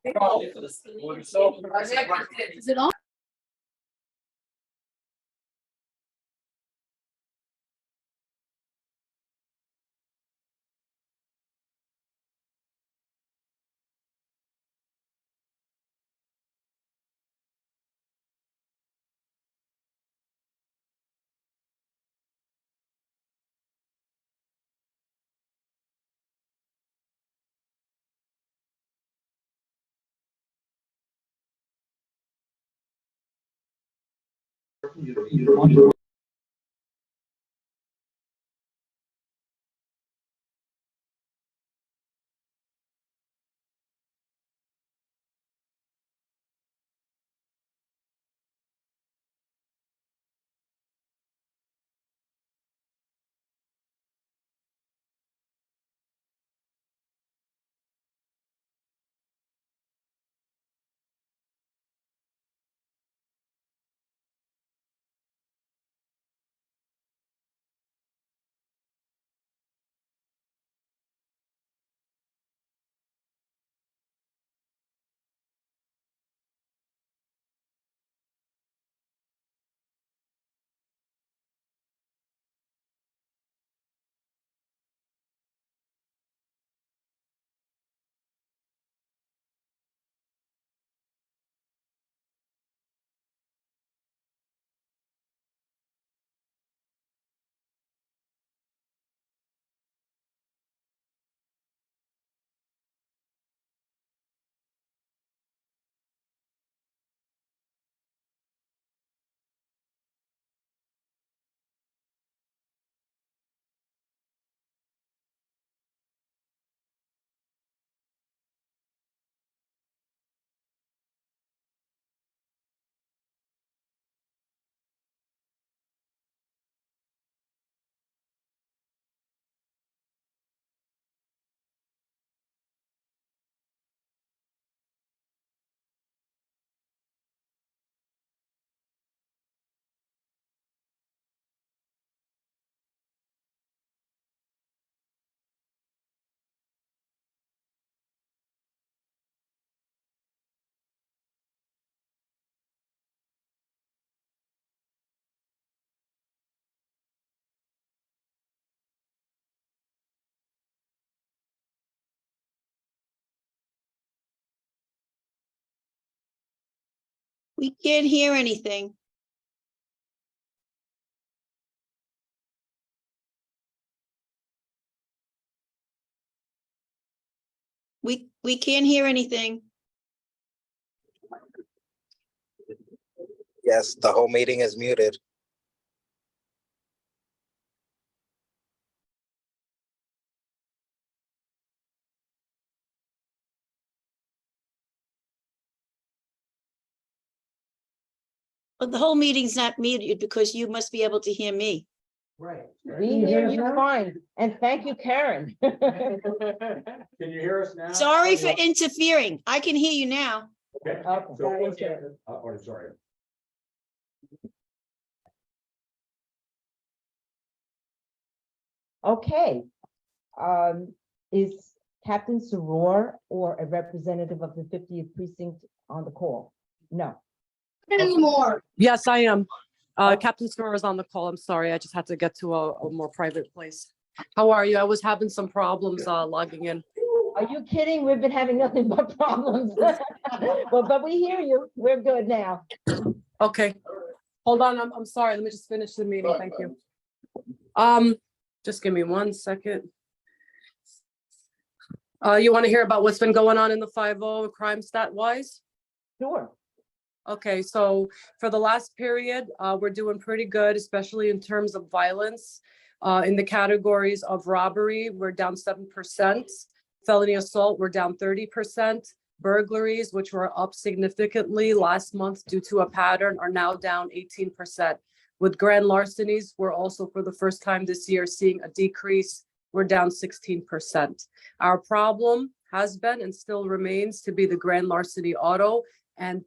Is it on? We can't hear anything. We can't hear anything. Yes, the whole meeting is muted. But the whole meeting's not muted because you must be able to hear me. Right. We hear you fine, and thank you, Karen. Can you hear us now? Sorry for interfering. I can hear you now. Okay. Okay. Sorry. Okay. Is Captain Soror or a representative of the 50th precinct on the call? No. Anymore. Yes, I am. Captain Snorer is on the call. I'm sorry. I just had to get to a more private place. How are you? I was having some problems logging in. Are you kidding? We've been having nothing but problems. Well, but we hear you. We're good now. Okay. Hold on. I'm sorry. Let me just finish the meeting. Thank you. Just give me 1 second. You want to hear about what's been going on in the 5-0 crime stat wise? Sure. Okay, so for the last period, we're doing pretty good, especially in terms of violence. In the categories of robbery, we're down 7%. Felony assault, we're down 30%. Burglaries, which were up significantly last month due to a pattern, are now down 18%. With grand larcenies, we're also for the first time this year seeing a decrease. We're down 16%. Our problem has been and still remains to be the grand larceny auto and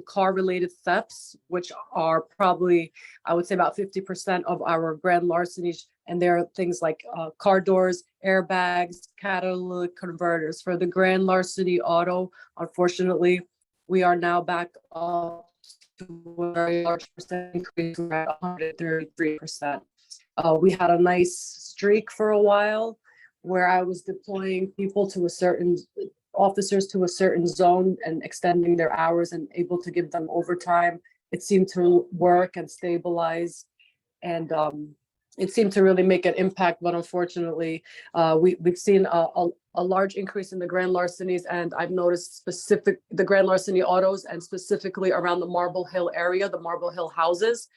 car related thefts, which are probably, I would say, about 50% of our grand larcenies And there are things like car doors, airbags, catalytic converters. For the grand larceny auto, unfortunately, we are now back up to a very large percent increase. We're at 133%. We had a nice streak for a while where I was deploying people to a certain officers to a certain zone and extending their hours and able to give them overtime. It seemed to work and stabilize, and it seemed to really make an impact. But unfortunately, we've seen a large increase in the grand larcenies, and I've noticed the grand larceny autos, and specifically around the Marble Hill area, the Marble Hill houses.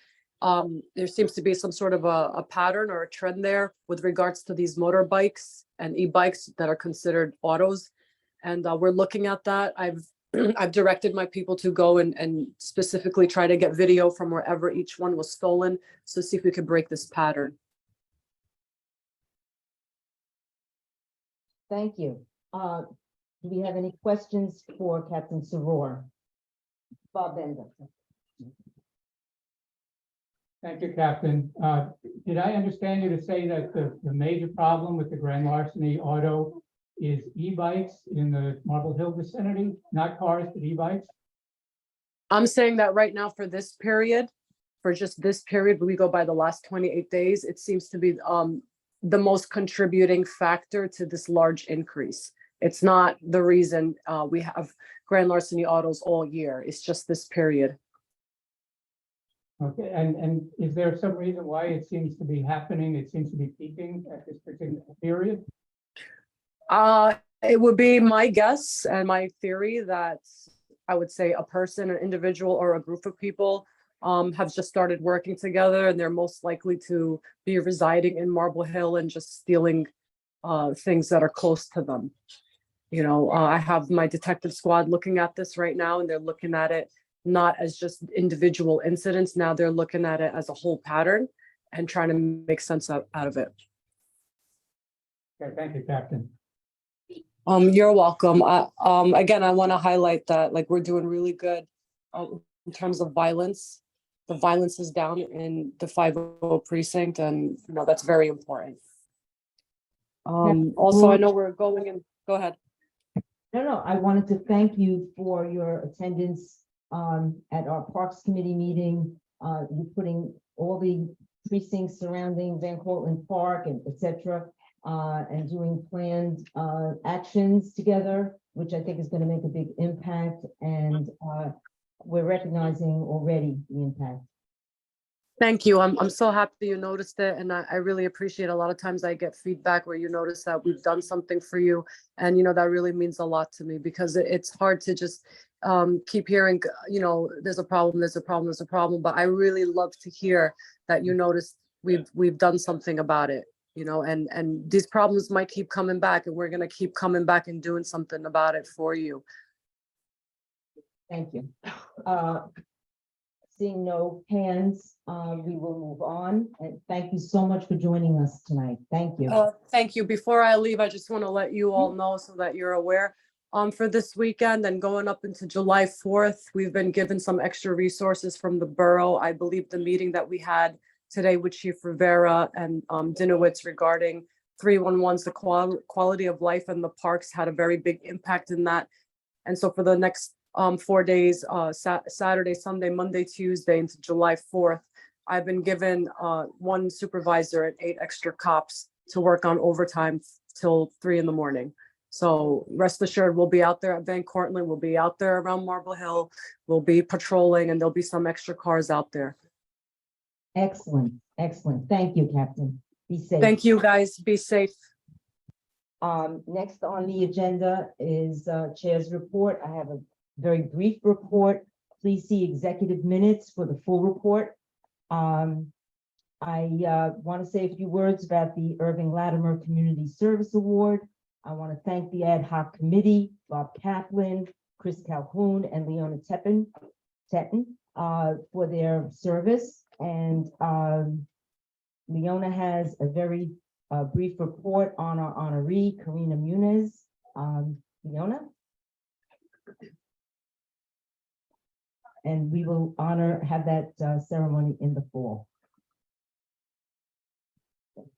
There seems to be some sort of a pattern or a trend there with regards to these motorbikes and e-bikes that are considered autos. And we're looking at that. I've directed my people to go and specifically try to get video from wherever each one was stolen to see if we could break this pattern. Thank you. Do we have any questions for Captain Saror? Bob Bender. Thank you, Captain. Did I understand you to say that the major problem with the grand larceny auto is e-bikes in the Marble Hill vicinity, not cars, but e-bikes? I'm saying that right now for this period, for just this period, we go by the last 28 days, it seems to be the most contributing factor to this large increase. It's not the reason we have grand larceny autos all year. It's just this period. Okay, and is there some reason why it seems to be happening? It seems to be peaking at this particular period? It would be my guess and my theory that I would say a person, an individual, or a group of people have just started working together, and they're most likely to be residing in Marble Hill and just stealing things that are close to them. You know, I have my detective squad looking at this right now, and they're looking at it not as just individual incidents. Now they're looking at it as a whole pattern and trying to make sense out of it. Okay, thank you, Captain. You're welcome. Again, I want to highlight that like we're doing really good in terms of violence. The violence is down in the 50 precinct, and you know that's very important. Also, I know we're going in. Go ahead. No, I wanted to thank you for your attendance at our Parks Committee meeting. You putting all the precincts surrounding Van Cortlandt Park and et cetera, and doing planned actions together, which I think is going to make a big impact. And we're recognizing already the impact. Thank you. I'm so happy you noticed it, and I really appreciate. A lot of times I get feedback where you notice that we've done something for you, and you know that really means a lot to me, because it's hard to just keep hearing, you know, there's a problem, but I really love to hear that you notice we've done something about it, you know, and these problems might keep coming back, and we're going to keep coming back and doing something about it for you. Thank you. Seeing no hands, we will move on. And thank you so much for joining us tonight. Thank you. Thank you. Before I leave, I just want to let you all know so that you're aware. For this weekend and going up into July 4th, we've been given some extra resources from the borough. I believe the meeting that we had today with Chief Rivera and Dinowitz regarding 311s, the quality of life in the parks had a very big impact in that. And so for the next 4 days, Saturday, Sunday, Monday, Tuesday into July 4th, I've been given 1 supervisor and 8 extra cops to work on overtime till 3 in the morning. So rest assured, we'll be out there at Van Cortlandt, we'll be out there around Marble Hill, we'll be patrolling, and there'll be some extra cars out there. Excellent, excellent. Thank you, Captain. Be safe. Thank you, guys. Be safe. Next on the agenda is Chair's report. I have a very brief report. Please see executive minutes for the full report. I want to say a few words about the Irving Latimer Community Service Award. I want to thank the ad hoc committee, Bob Kaplan, Chris Calhoun, and Leona Tetten for their service. And Leona has a very brief report on our honoree, Karina Muniz. Leona? And we will have that ceremony in the fall.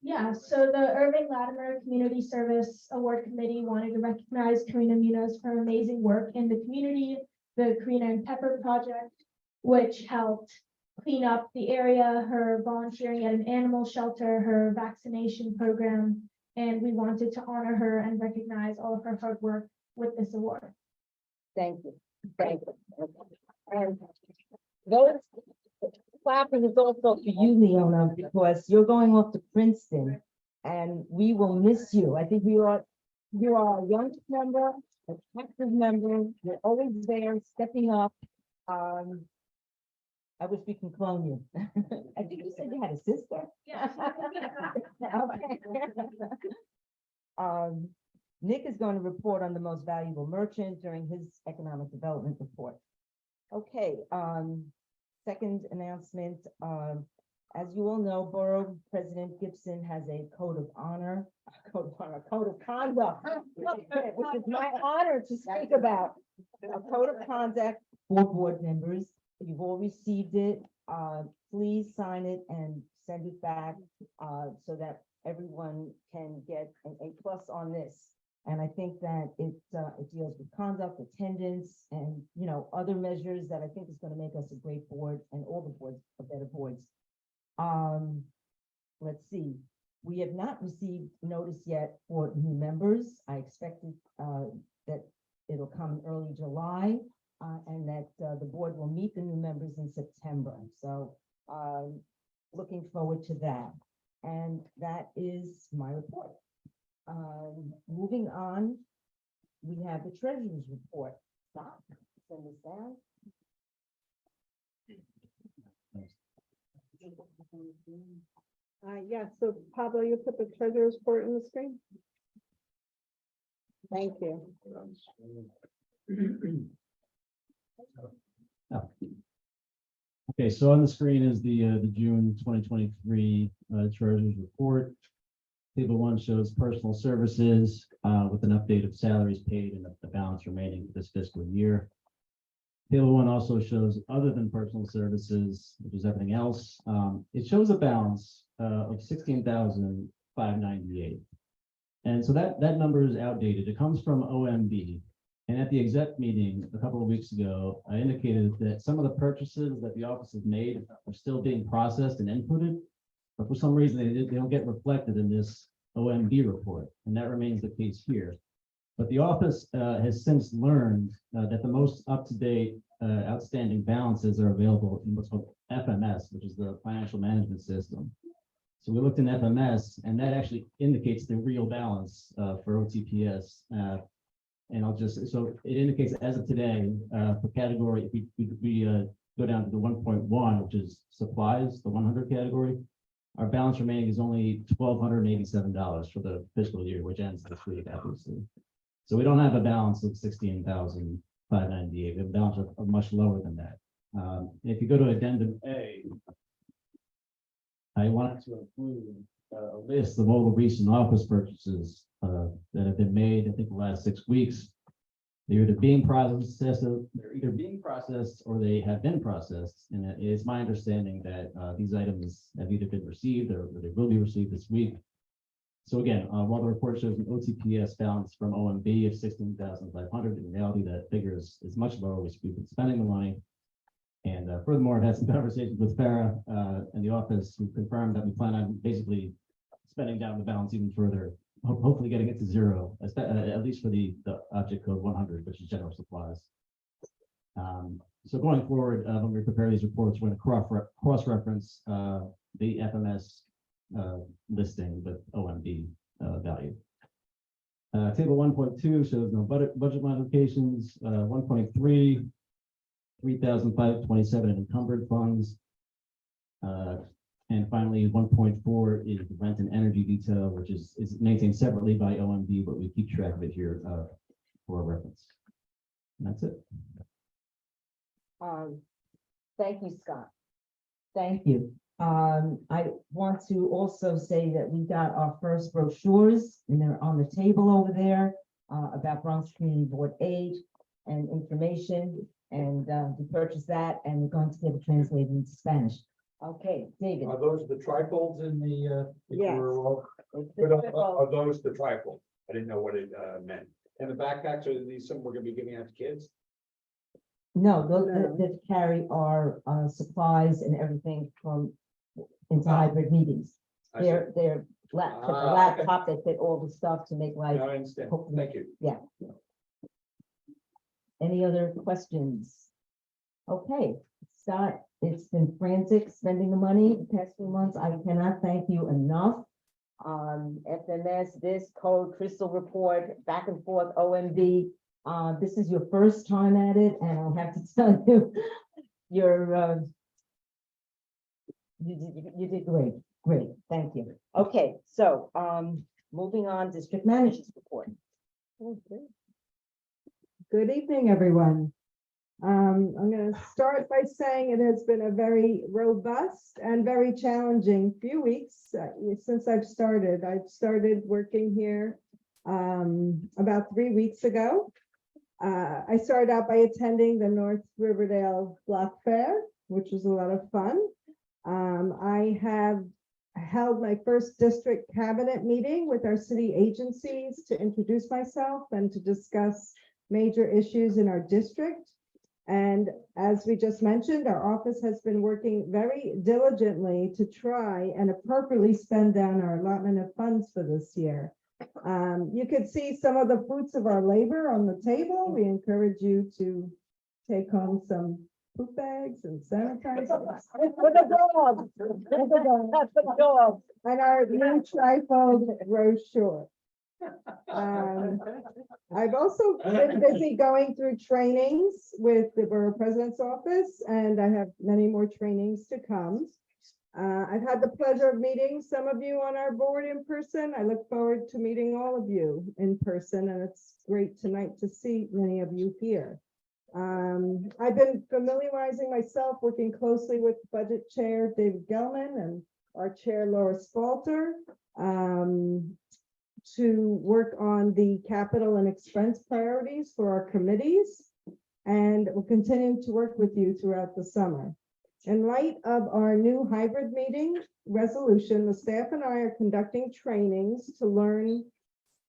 Yeah, so the Irving Latimer Community Service Award Committee wanted to recognize Karina Munoz for her amazing work in the community, the Karina and Pepper Project, which helped clean up the area, her volunteering at an animal shelter, her vaccination program, and we wanted to honor her and recognize all of her hard work with this award. Thank you. Thank you. And those clapping is also for you, Leona, because you're going off to Princeton and we will miss you. I think you are a young member, an active member. You're always there, stepping up. I wish we can clone you. I think you said you had a sister. Yeah. Okay. Nick is going to report on the most valuable merchant during his economic development report. Okay, second announcement, as you all know, Borough President Gibson has a code of conduct, which is my honor to speak about. A code of conduct for board members. You've all received it. Please sign it and send it back so that everyone can get an A+ on this. And I think that it deals with conduct, attendance, and, you know, other measures that I think is going to make us a great board and all the boards are better boards. Let's see. We have not received notice yet for new members. I expected that it'll come in early July and that the board will meet the new members in September. So looking forward to that. And that is my report. Moving on, we have the treasurer's report. Stop, send this down. Yes, so Pablo, you put the treasurer's report in the screen? Thank you. Okay, so on the screen is the June 2023 treasurer's report. Table 1 shows personal services with an update of salaries paid and the balance remaining for this fiscal year. Table 1 also shows other than personal services, which is everything else. It shows a balance of $16,598. And so that number is outdated. It comes from OMB. And at the exec meeting a couple of weeks ago, I indicated that some of the purchases that the office has made are still being processed and inputted, but for some reason they don't get reflected in this OMB report, and that remains the case here. But the office has since learned that the most up-to-date outstanding balances are available in what's called FMS, which is the financial management system. So we looked in FMS, and that actually indicates the real balance for OTPS. And so it indicates as of today, for category, if we go down to the 1.1, which is supplies, the 100 category, our balance remaining is only $1,287 for the fiscal year, which ends this week, obviously. So we don't have a balance of $16,598. We have a balance of much lower than that. If you go to Addendum A, I wanted to include a list of all the recent office purchases that have been made, I think, the last 6 weeks. They're either being processed, or they have been processed. And it is my understanding that these items have either been received or they will be received this week. So again, while the report shows an OTPS balance from OMB of $16,500, in reality, that figure is much lower. We've been spending the money. And furthermore, I've had some conversations with Farah and the office who confirmed that we plan on basically spending down the balance even further, hopefully getting it to zero, at least for the object code 100, which is general supplies. So going forward, when we prepare these reports, we're going to cross-reference the FMS listing with OMB value. Table 1.2 shows no budget modifications. 1.3, 3,527 in encumbered funds. And finally, 1.4 is the rent and energy detail, which is maintained separately by OMB, but we keep track of it here for reference. And that's it. Thank you, Scott. Thank you. I want to also say that we got our first brochures, and they're on the table over there about Bronx Community Board aid and information. And we purchased that, and we're going to get it translated into Spanish. Okay, David. Are those the trifolds in the? Yes. it's the But triple- are those the trifold? I didn't know what it meant. And the backpacks, are these some we're gonna be giving out to kids? No, those No. that carry our supplies and everything from into Oh. hybrid meetings. I see. They're laptop, the Ah, okay. laptop that fit all the stuff to make life. No, I understand. hopefully- Thank you. Any other questions? Okay, Scott, it's been frantic spending the money the past few months. I cannot thank you enough. FMS, this code, Crystal report, back and forth, OMB. This is your first time at it, and I'll have to tell you, you're, you did great, thank you. Okay, so, moving on, district managers report. Good evening, everyone. I'm going to start by saying it has been a very robust and very challenging few weeks since I've started. I've started working here about 3 weeks ago. I started out by attending the North Riverdale Block Fair, which was a lot of fun. I have held my first district cabinet meeting with our city agencies to introduce myself and to discuss major issues in our district. And as we just mentioned, our office has been working very diligently to try and appropriately spend down our allotment of funds for this year. You could see some of the fruits of our labor on the table. We encourage you to take home some poop bags and sanitizer. For the dog. That's the dog. And our new trifold brochure. I've also been busy going through trainings with the Borough President's Office, and I have many more trainings to come. I've had the pleasure of meeting some of you on our board in person. I look forward to meeting all of you in person, and it's great tonight to see many of you here. I've been familiarizing myself, working closely with Budget Chair David Gelman and our Chair Laura Spalter, to work on the capital and expense priorities for our committees. And we'll continue to work with you throughout the summer. In light of our new hybrid meeting resolution, the staff and I are conducting trainings to learn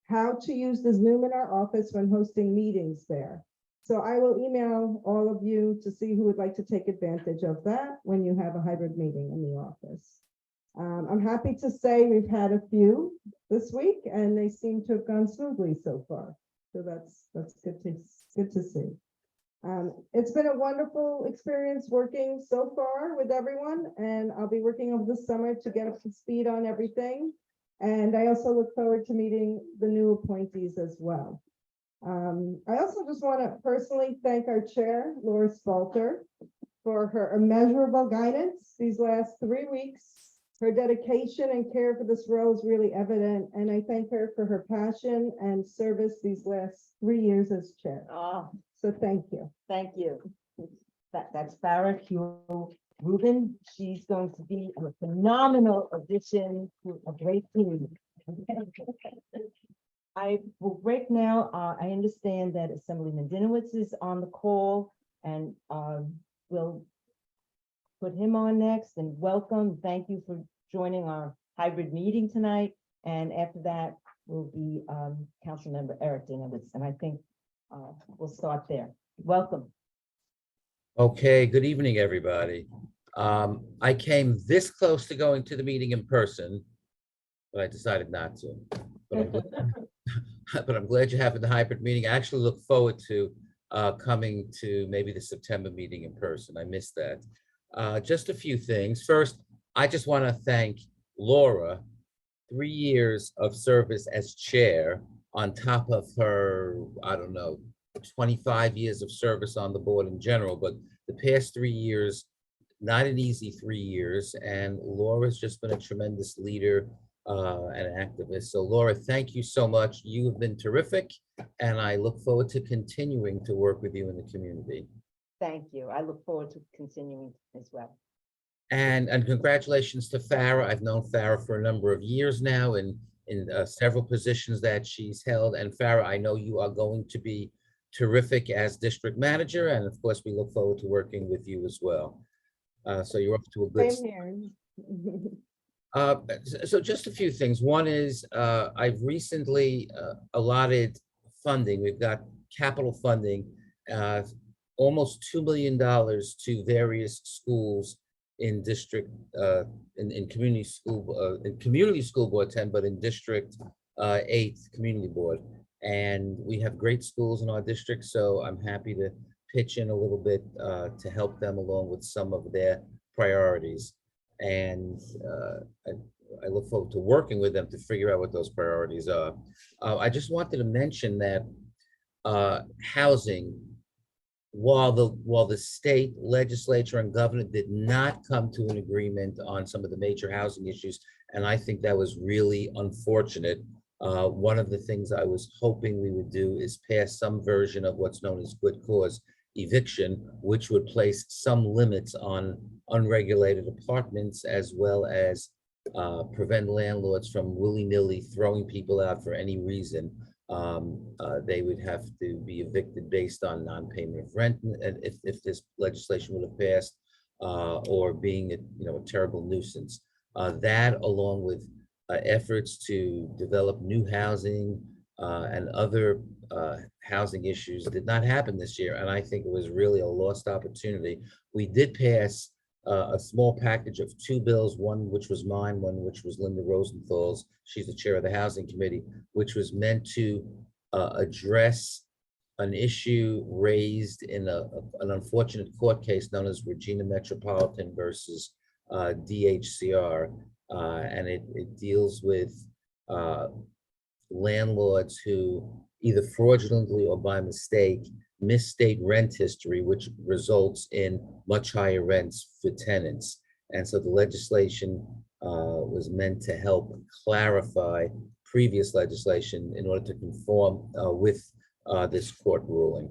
how to use the Zoom in our office when hosting meetings there. So I will email all of you to see who would like to take advantage of that when you have a hybrid meeting in the office. I'm happy to say we've had a few this week and they seem to have gone smoothly so far. So that's good to see. It's been a wonderful experience working so far with everyone, and I'll be working over the summer to get up to speed on everything. And I also look forward to meeting the new appointees as well. I also just want to personally thank our chair, Laura Spalter, for her immeasurable guidance these last 3 weeks. Her dedication and care for this role is really evident, and I thank her for her passion and service these last 3 years as chair. Oh, So thank you. thank you. That's Farah Hugh Rubin. She's going to be a phenomenal addition to a great team. I will break now. I understand that Assemblyman Dinowitz is on the call, and we'll put him on next, and welcome. Thank you for joining our hybrid meeting tonight. And after that will be Councilmember Eric Dinowitz, and I think we'll start there. Welcome. Okay, good evening, everybody. I came this close to going to the meeting in person, but I decided not to. But I'm glad you're having the hybrid meeting. I actually look forward to coming to maybe the September meeting in person. I missed that. Just a few things. First, I just want to thank Laura, 3 years of service as chair on top of her, I don't know, 25 years of service on the board in general, but the past 3 years, not an easy 3 years, and Laura's just been a tremendous leader and an activist. So Laura, thank you so much. You have been terrific, and I look forward to continuing to work with you in the community. Thank you. I look forward to continuing as well. And congratulations to Farah. I've known Farah for a number of years now in several positions that she's held. And Farah, I know you are going to be terrific as district manager. And of course, we look forward to working with you as well. So you're off to a good. Same here. So just a few things. One is, I've recently allotted funding. We've got capital funding, almost $2 million to various schools in district, in community school board 10, but in district 8 community board. And we have great schools in our district, so I'm happy to pitch in a little bit to help them along with some of their priorities. And I look forward to working with them to figure out what those priorities are. I just wanted to mention that housing, while the state legislature and governor did not come to an agreement on some of the major housing issues, and I think that was really unfortunate. One of the things I was hoping we would do is pass some version of what's known as good cause eviction, which would place some limits on unregulated apartments, as well as prevent landlords from willy-nilly throwing people out for any reason. They would have to be evicted based on non-payment of rent, and if this legislation would have passed, or being a terrible nuisance. That, along with efforts to develop new housing and other housing issues, did not happen this year, and I think it was really a lost opportunity. We did pass a small package of 2 bills, one which was mine, one which was Linda Rosenthal's. She's the chair of the Housing Committee, which was meant to address an issue raised in an unfortunate court case known as Regina Metropolitan versus DHCR, and it deals with landlords who either fraudulently or by mistake misstate rent history, which results in much higher rents for tenants. And so the legislation was meant to help clarify previous legislation in order to conform with this court ruling.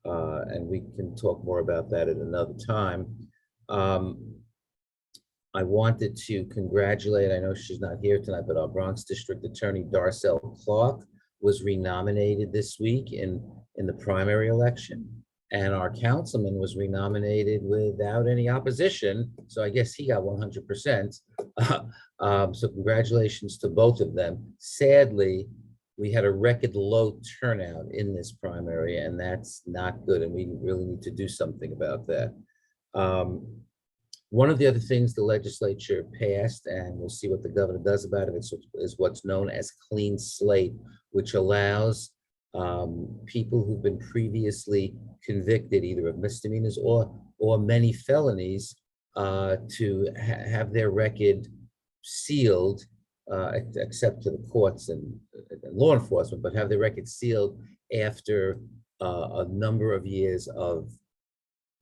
And we can talk more about that at another time. I wanted to congratulate, I know she's not here tonight, but our Bronx District Attorney Darcel Clark was renominated this week in the primary election. And our councilman was renominated without any opposition. So I guess he got 100%. So congratulations to both of them. Sadly, we had a record low turnout in this primary, and that's not good. And we really need to do something about that. One of the other things the legislature passed, and we'll see what the governor does about it, is what's known as clean slate, which allows people who've been previously convicted either of misdemeanors or many felonies to have their record sealed, except to the courts and law enforcement, but have their record sealed after a number of years of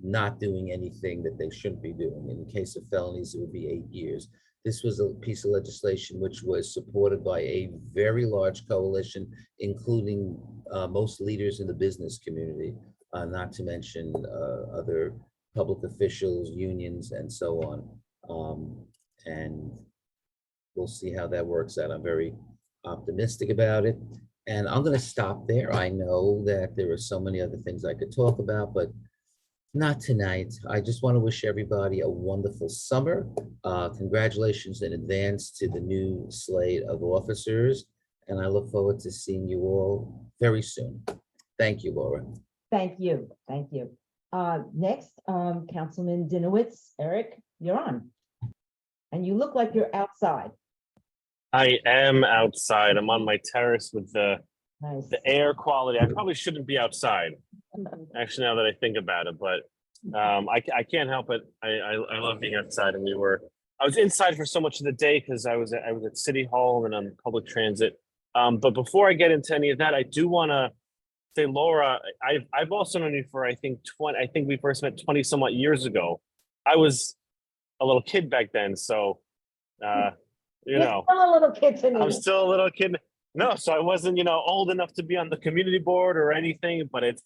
not doing anything that they shouldn't be doing. In the case of felonies, it would be 8 years. This was a piece of legislation which was supported by a very large coalition, including most leaders in the business community, not to mention other public officials, unions, and so on. And we'll see how that works out. I'm very optimistic about it. And I'm going to stop there. I know that there are so many other things I could talk about, but not tonight. I just want to wish everybody a wonderful summer. Congratulations in advance to the new slate of officers, and I look forward to seeing you all very soon. Thank you, Laura. Thank you, thank you. Next, Councilman Dinowitz. Eric, you're on. And you look like you're outside. I am outside. I'm on my terrace with the Nice. air quality. I probably shouldn't be outside, actually, now that I think about it, but I can't help it. I love being outside, and I was inside for so much of the day because I was at City Hall and on public transit. But before I get into any of that, I do want to say, Laura, I've also known you for I think we first met 20 somewhat years ago. I was a little kid back then, so You're still a little kid to me. I'm still a little kid. No, so I wasn't, old enough to be on the community board or anything, but it's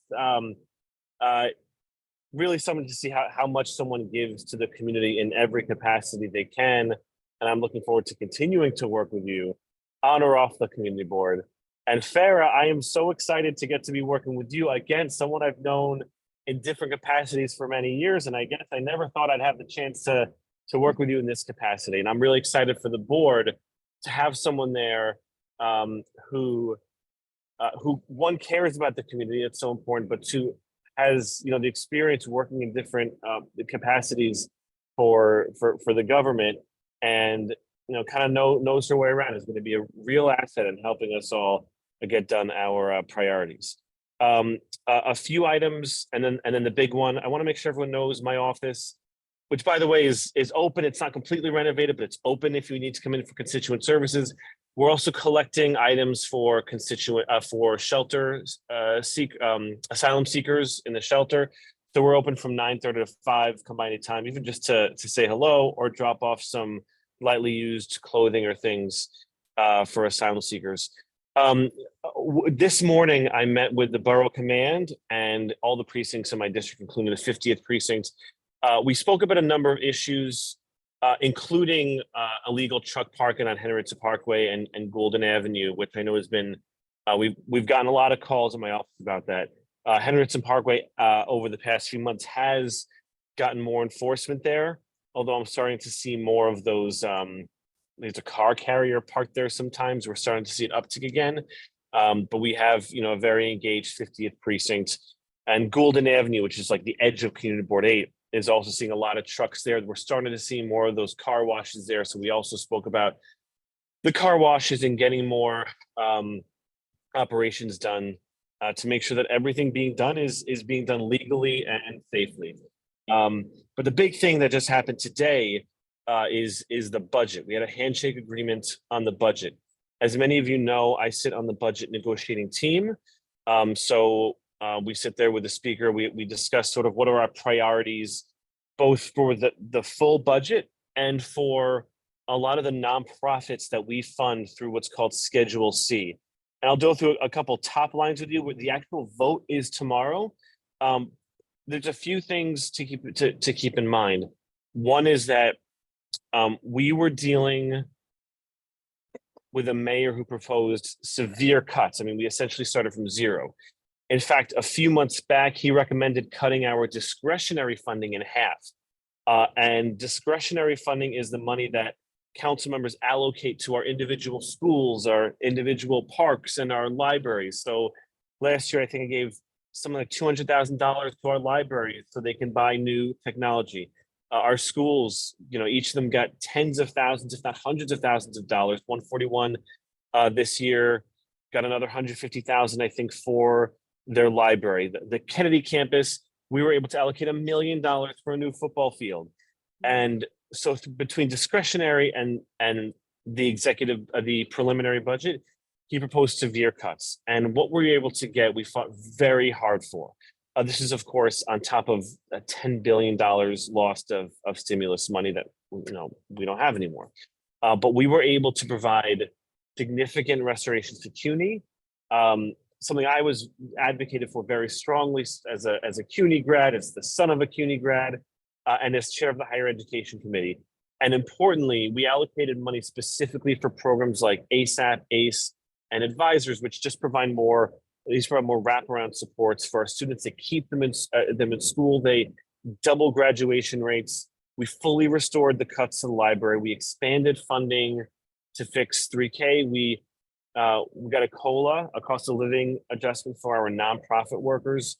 really something to see how much someone gives to the community in every capacity they can. And I'm looking forward to continuing to work with you on or off the community board. And Farah, I am so excited to get to be working with you again, someone I've known in different capacities for many years. And I guess I never thought I'd have the chance to work with you in this capacity. And I'm really excited for the board to have someone there who one cares about the community. It's so important, but two has, you know, the experience working in different capacities for the government, and, you know, kind of knows her way around, is going to be a real asset in helping us all get done our priorities. A few items, and then the big one. I want to make sure everyone knows my office, which, by the way, is open. It's not completely renovated, but it's open if you need to come in for constituent services. We're also collecting items for asylum seekers in the shelter. So we're open from 9:30 to 5, come by anytime, even just to say hello or drop off some lightly used clothing or things for asylum seekers. This morning, I met with the borough command and all the precincts in my district, including the 50th precinct. We spoke about a number of issues, including illegal truck parking on Henrietta Parkway and Golden Avenue, which I know has been, we've gotten a lot of calls in my office about that. Henrietta Parkway over the past few months has gotten more enforcement there, although I'm starting to see more of those, there's a car carrier parked there sometimes. We're starting to see an uptick again. But we have, you know, a very engaged 50th precinct, and Golden Avenue, which is like the edge of Community Board 8, is also seeing a lot of trucks there. We're starting to see more of those car washes there. So we also spoke about the car washes and getting more operations done to make sure that everything being done is being done legally and safely. But the big thing that just happened today is the budget. We had a handshake agreement on the budget. As many of you know, I sit on the budget negotiating team. We sit there with the speaker. We discuss sort of what are our priorities, both for the full budget and for a lot of the nonprofits that we fund through what's called Schedule C. And I'll go through a couple top lines with you. Where the actual vote is tomorrow. There's a few things to keep in mind. One is that we were dealing with a mayor who proposed severe cuts. I mean, we essentially started from zero. In fact, a few months back, he recommended cutting our discretionary funding in half. And discretionary funding is the money that council members allocate to our individual schools, our individual parks, and our libraries. So last year, I think I gave something like $200,000 to our libraries so they can buy new technology. Our schools, you know, each of them got tens of thousands, if not hundreds of thousands of dollars. 141 this year, got another 150,000, I think, for their library. The Kennedy campus, we were able to allocate $1 million for a new football field. And so between discretionary and the preliminary budget, he proposed severe cuts. And what we were able to get, we fought very hard for. This is, of course, on top of $10 billion lost of stimulus money that, you know, we don't have anymore. But we were able to provide significant restorations to CUNY, something I was advocated for very strongly as a CUNY grad, as the son of a CUNY grad, and as chair of the Higher Education Committee. And importantly, we allocated money specifically for programs like ASAP, ACE, and Advisors, which just provide more wraparound supports for our students. They keep them in school. They double graduation rates. We fully restored the cuts to the library. We expanded funding to fix 3K. We got a COLA, a cost of living adjustment for our nonprofit workers.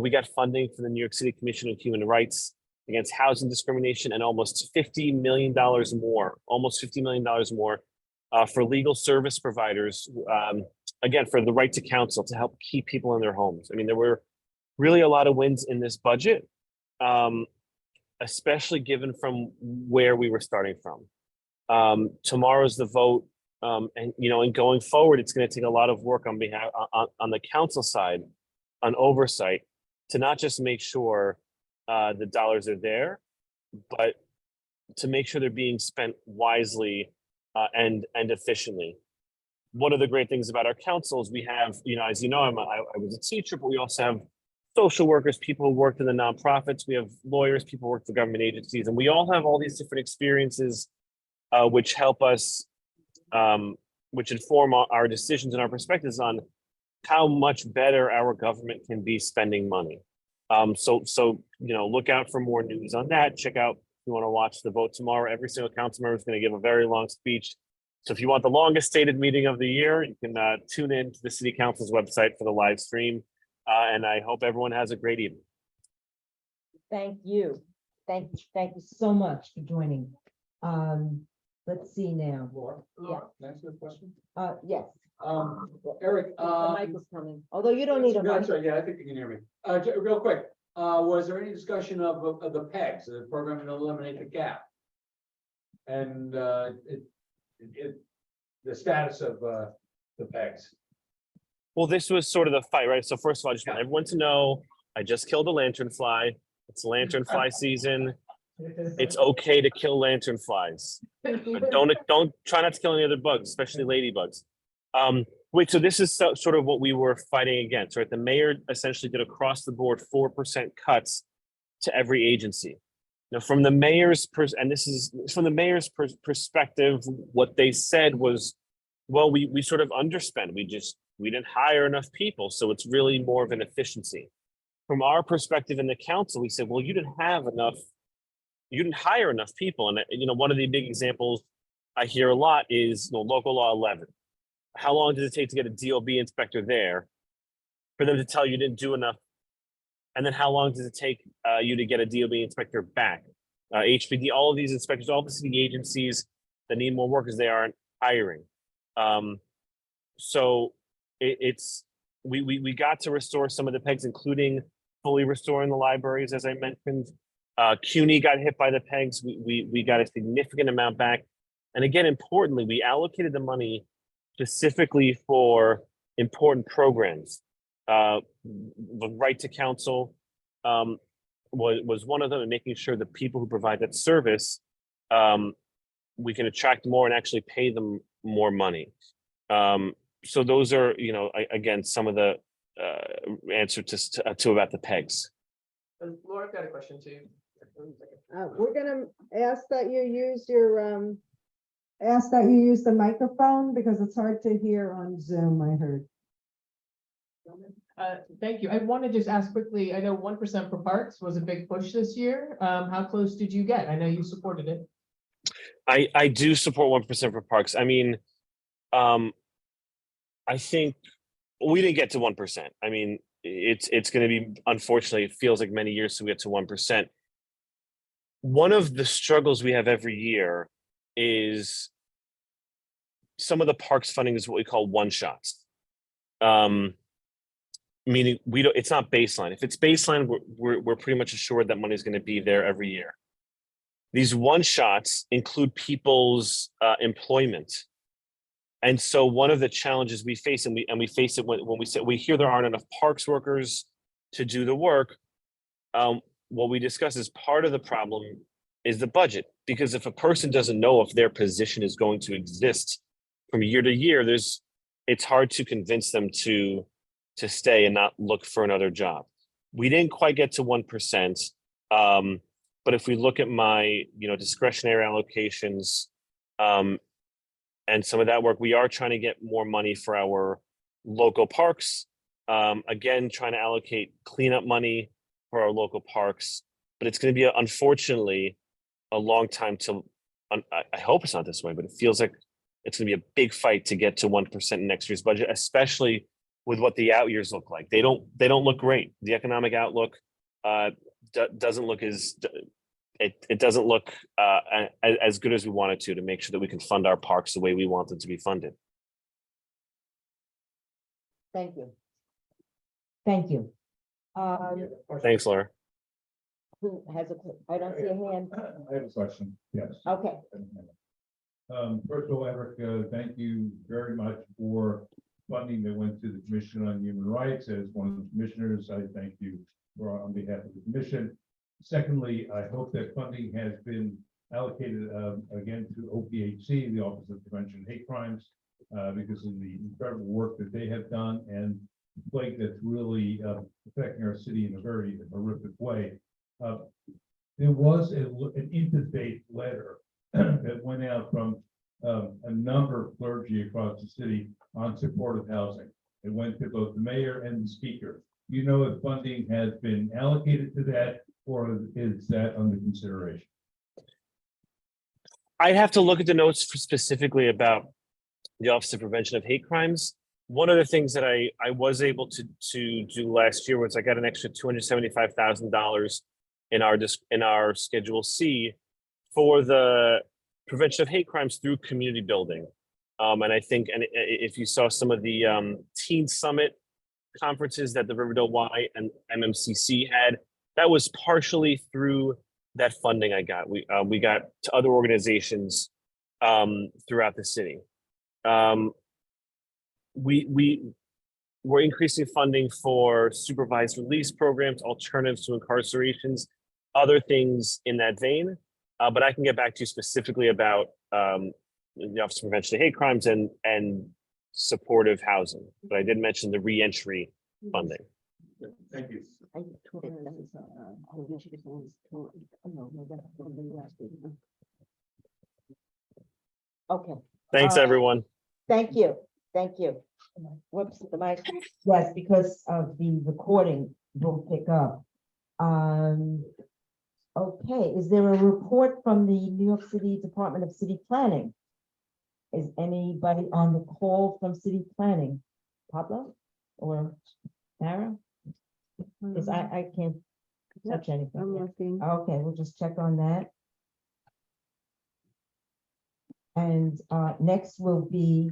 We got funding for the New York City Commission on Human Rights against housing discrimination, and almost $50 million more, for legal service providers, again, for the right to counsel, to help keep people in their homes. I mean, there were really a lot of wins in this budget, especially given from where we were starting from. Tomorrow's the vote, and going forward, it's going to take a lot of work on behalf on the council side, on oversight, to not just make sure the dollars are there, but to make sure they're being spent wisely and efficiently. One of the great things about our councils, we have, as you know, I was a teacher, but we also have social workers, people who worked in the nonprofits. We have lawyers, people who work for government agencies, and we all have all these different experiences, which help us, which inform our decisions and our perspectives on how much better our government can be spending money. So look out for more news on that. Check out, if you want to watch the vote tomorrow, every single council member is going to give a very long speech. So if you want the longest stated meeting of the year, you can tune in to the city council's website for the live stream. And I hope everyone has a great evening. Thank you. Thank you so much for joining. Let's see now. Laura, Yeah. can I ask you a question? Yes, Eric, the mic is coming, although you don't need a no, mic. sorry, yeah, I think you can hear me. Real quick, was there any discussion of the PEGs, the program to eliminate the gap? And the status of the PEGs? Well, this was sort of the fight, right? So first of all, I just want everyone to know, I just killed a lanternfly. It's lanternfly season. It's okay to kill lanternflies. But don't try not to kill any other bugs, especially ladybugs. Wait, so this is sort of what we were fighting against, right? The mayor essentially did across the board 4% cuts to every agency. Now, from the mayor's perspective, what they said was, well, we sort of underspend. We didn't hire enough people, so it's really more of an efficiency. From our perspective in the council, we said, well, you didn't hire enough people. And one of the big examples I hear a lot is local law 11. How long does it take to get a DOB inspector there for them to tell you didn't do enough? And then how long does it take you to get a DOB inspector back? HPD, all of these inspectors, all the city agencies that need more workers, they aren't hiring. So we got to restore some of the PEGs, including fully restoring the libraries, as I mentioned. CUNY got hit by the PEGs. We got a significant amount back. And again, importantly, we allocated the money specifically for important programs. The right to counsel was one of them, and making sure the people who provide that service, we can attract more and actually pay them more money. So those are, again, some of the answer to about the PEGs. Laura, I've got a question too. We're gonna ask that you use your, the microphone because it's hard to hear on Zoom, I heard. Thank you. I want to just ask quickly, I know 1% for parks was a big push this year. How close did you get? I know you supported it. I do support 1% for parks. I mean, I think we didn't get to 1%. I mean, it's going to be, unfortunately, it feels like many years to get to 1%. One of the struggles we have every year is some of the parks funding is what we call one shots. Meaning it's not baseline. If it's baseline, we're pretty much assured that money is going to be there every year. These one shots include people's employment. And so one of the challenges we face, and we face it when we hear there aren't enough parks workers to do the work. What we discuss is part of the problem is the budget, because if a person doesn't know if their position is going to exist from year to year, it's hard to convince them to stay and not look for another job. We didn't quite get to 1%. But if we look at my, discretionary allocations, and some of that work, we are trying to get more money for our local parks. Again, trying to allocate cleanup money for our local parks, but it's going to be, unfortunately, a long time till, I hope it's not this way, but it feels like it's going to be a big fight to get to 1% in next year's budget, especially with what the out years look like. They don't look great. The economic outlook doesn't look it doesn't look as good as we want it to make sure that we can fund our parks the way we want them to be funded. Thank you. Thank you. Thanks, Laura. Who has I don't see a hand. I have a question, yes. Okay. First of all, Eric, thank you very much for funding that went to the Commission on Human Rights. As one of the commissioners, I thank you on behalf of the commission. Secondly, I hope that funding has been allocated again to OPHC, the Office of Prevention of Hate Crimes, because of the incredible work that they have done and the plague that's really affecting our city in a very horrific way. There was an intake letter that went out from a number of clergy across the city on supportive housing. It went to both the mayor and the speaker. Do you know if funding has been allocated to that, or is that under consideration? I'd have to look at the notes specifically about the Office of Prevention of Hate Crimes. One of the things that I was able to do last year was I got an extra $275,000 in our Schedule C for the prevention of hate crimes through community building. And I think, and if you saw some of the Teen Summit conferences that the Riverdale Y and MMCC had, that was partially through that funding I got. We got to other organizations throughout the city. We're increasing funding for supervised release programs, alternatives to incarcerations, other things in that vein. But I can get back to you specifically about the Office of Prevention of Hate Crimes and supportive housing. But I did mention the reentry funding. Thank you. Okay, Thanks, everyone. thank you, thank you. Whoops, the mic. Yes, because of the recording will pick up. Okay, is there a report from the New York City Department of City Planning? Is anybody on the call from City Planning? Pablo or Sarah? Because I can't touch anything. I'm looking. Okay, we'll just check on that. And next will be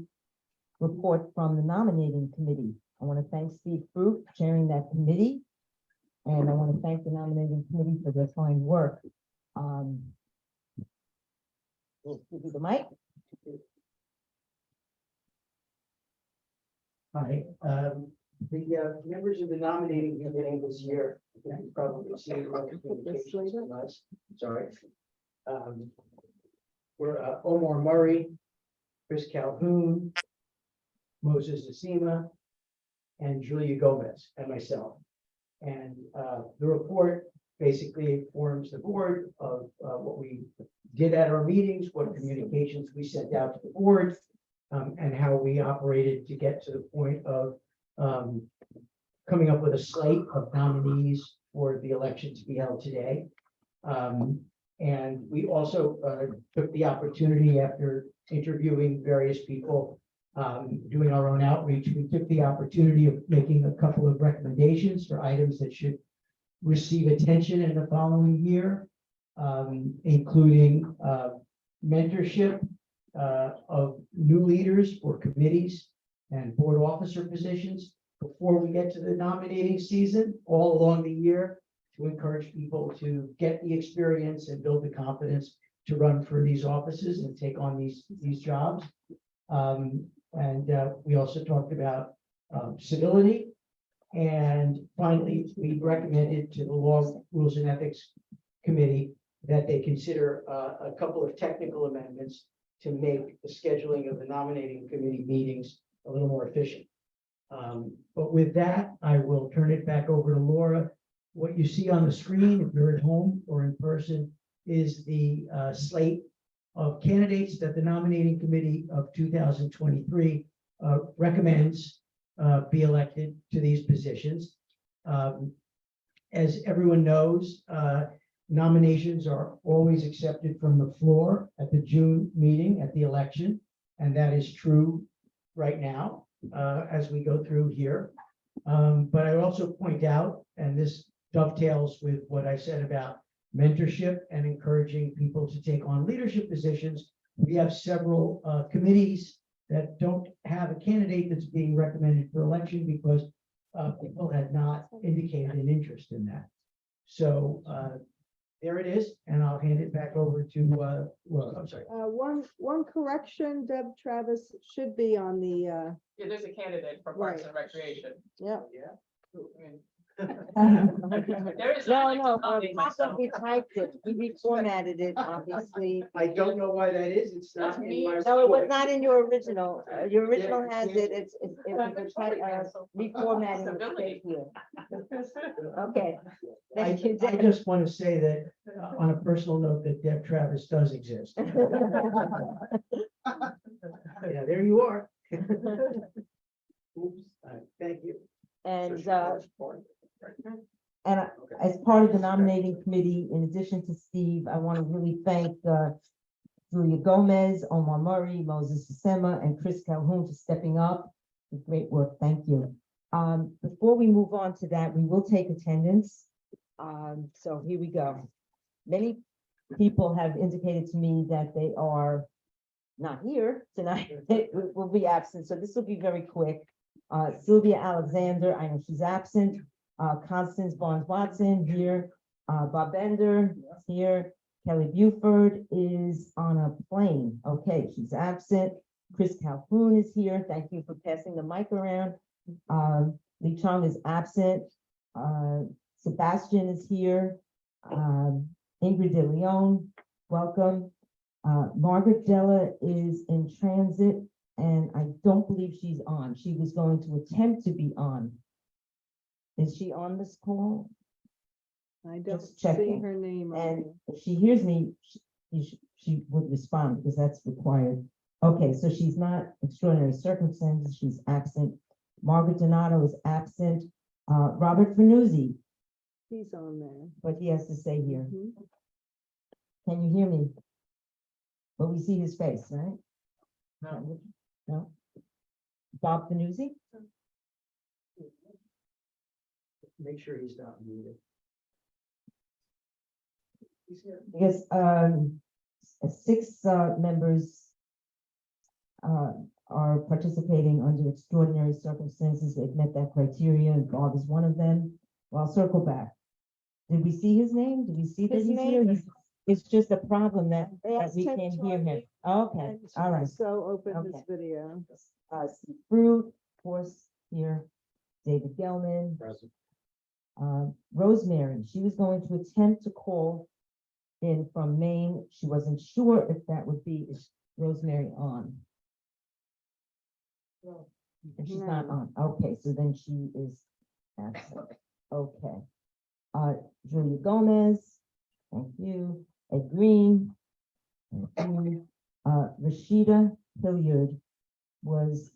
report from the nominating committee. I want to thank Steve Fruit for chairing that committee. And I want to thank the nominating committee for their fine work. We'll give you the mic. Hi, the members of the nominating committee this year, you can probably see a lot of communications from us, sorry. We're Omar Murray, Chris Calhoun, Moses Asima, and Julia Gomez, and myself. And the report basically informs the board of what we did at our meetings, what communications we sent out to the board, and how we operated to get to the point of coming up with a slate of nominees for the election to be held today. And we also took the opportunity, after interviewing various people, doing our own outreach, we took the opportunity of making a couple of recommendations for items that should receive attention in the following year, including mentorship of new leaders for committees and board officer positions before we get to the nominating season, all along the year, to encourage people to get the experience and build the confidence to run for these offices and take on these jobs. We also talked about civility. And finally, we recommended to the Law, Rules and Ethics Committee that they consider a couple of technical amendments to make the scheduling of the nominating committee meetings a little more efficient. But with that, I will turn it back over to Laura. What you see on the screen, if you're at home or in person, is the slate of candidates that the nominating committee of 2023 recommends be elected to these positions. As everyone knows, nominations are always accepted from the floor at the June meeting at the election, and that is true right now as we go through here. But I also point out, and this dovetails with what I said about mentorship and encouraging people to take on leadership positions. We have several committees that don't have a candidate that's being recommended for election because people had not indicated an interest in that. So there it is, and I'll hand it back over to, well, I'm sorry. One correction, Deb Travis should be on the, Yeah, there's a candidate for Parks and Recreation. yeah. There is. No, Pablo retyped it. He reformatted it, obviously. I don't know why that is, it's not in my. No, it was report. not in your original. Your original has it. It was reformatting the state here. Okay. Thank you, I Deb. just want to say that on a personal note, that Deb Travis does exist. Yeah, there you are. Oops, thank you. And, as part of the nominating committee, in addition to Steve, I want to really thank, Julia Gomez, Omar Murray, Moses Sema, and Chris Calhoun for stepping up. Great work. Thank you. Before we move on to that, we will take attendance. So here we go. Many people have indicated to me that they are not here tonight. They will be absent, so this will be very quick. Sylvia Alexander, I know she's absent. Constance Barnes Watson here. Bob Bender here. Kelly Buford is on a plane. Okay, she's absent. Chris Calhoun is here. Thank you for passing the mic around. Lee Chung is absent. Sebastian is here. Ingrid De Leon, welcome. Margaret Della is in transit, and I don't believe she's on. She was going to attempt to be on. Is she on this call? I don't Just see checking. her name on And here. if she hears me, she would respond because that's required. Okay, so she's not extraordinary circumstances, she's absent. Margaret Donato is absent. Robert Fanuzzi, He's on there. what he has to say here. Mhm. Can you hear me? But we see his face, right? No? Bob Fanuzzi? Make sure he's not muted. Because, six, members are participating under extraordinary circumstances. They've met that criteria, and Bob is one of them. Well, I'll circle back. Did we see his name? Did we see that His he's name here? It's just a problem that we Ask can't Ted hear him. Charlie Okay, and all right. So open his Okay. video. Steve Fruit, of course, here. David Gelman. Rosemary, she was going to attempt to call in from Maine. She wasn't sure if that would be, is Rosemary on? And she's not No. on. Okay, so then she is absent. Okay. Julia Gomez, thank you. Ed Green. Thank you. Rashida Hilliard was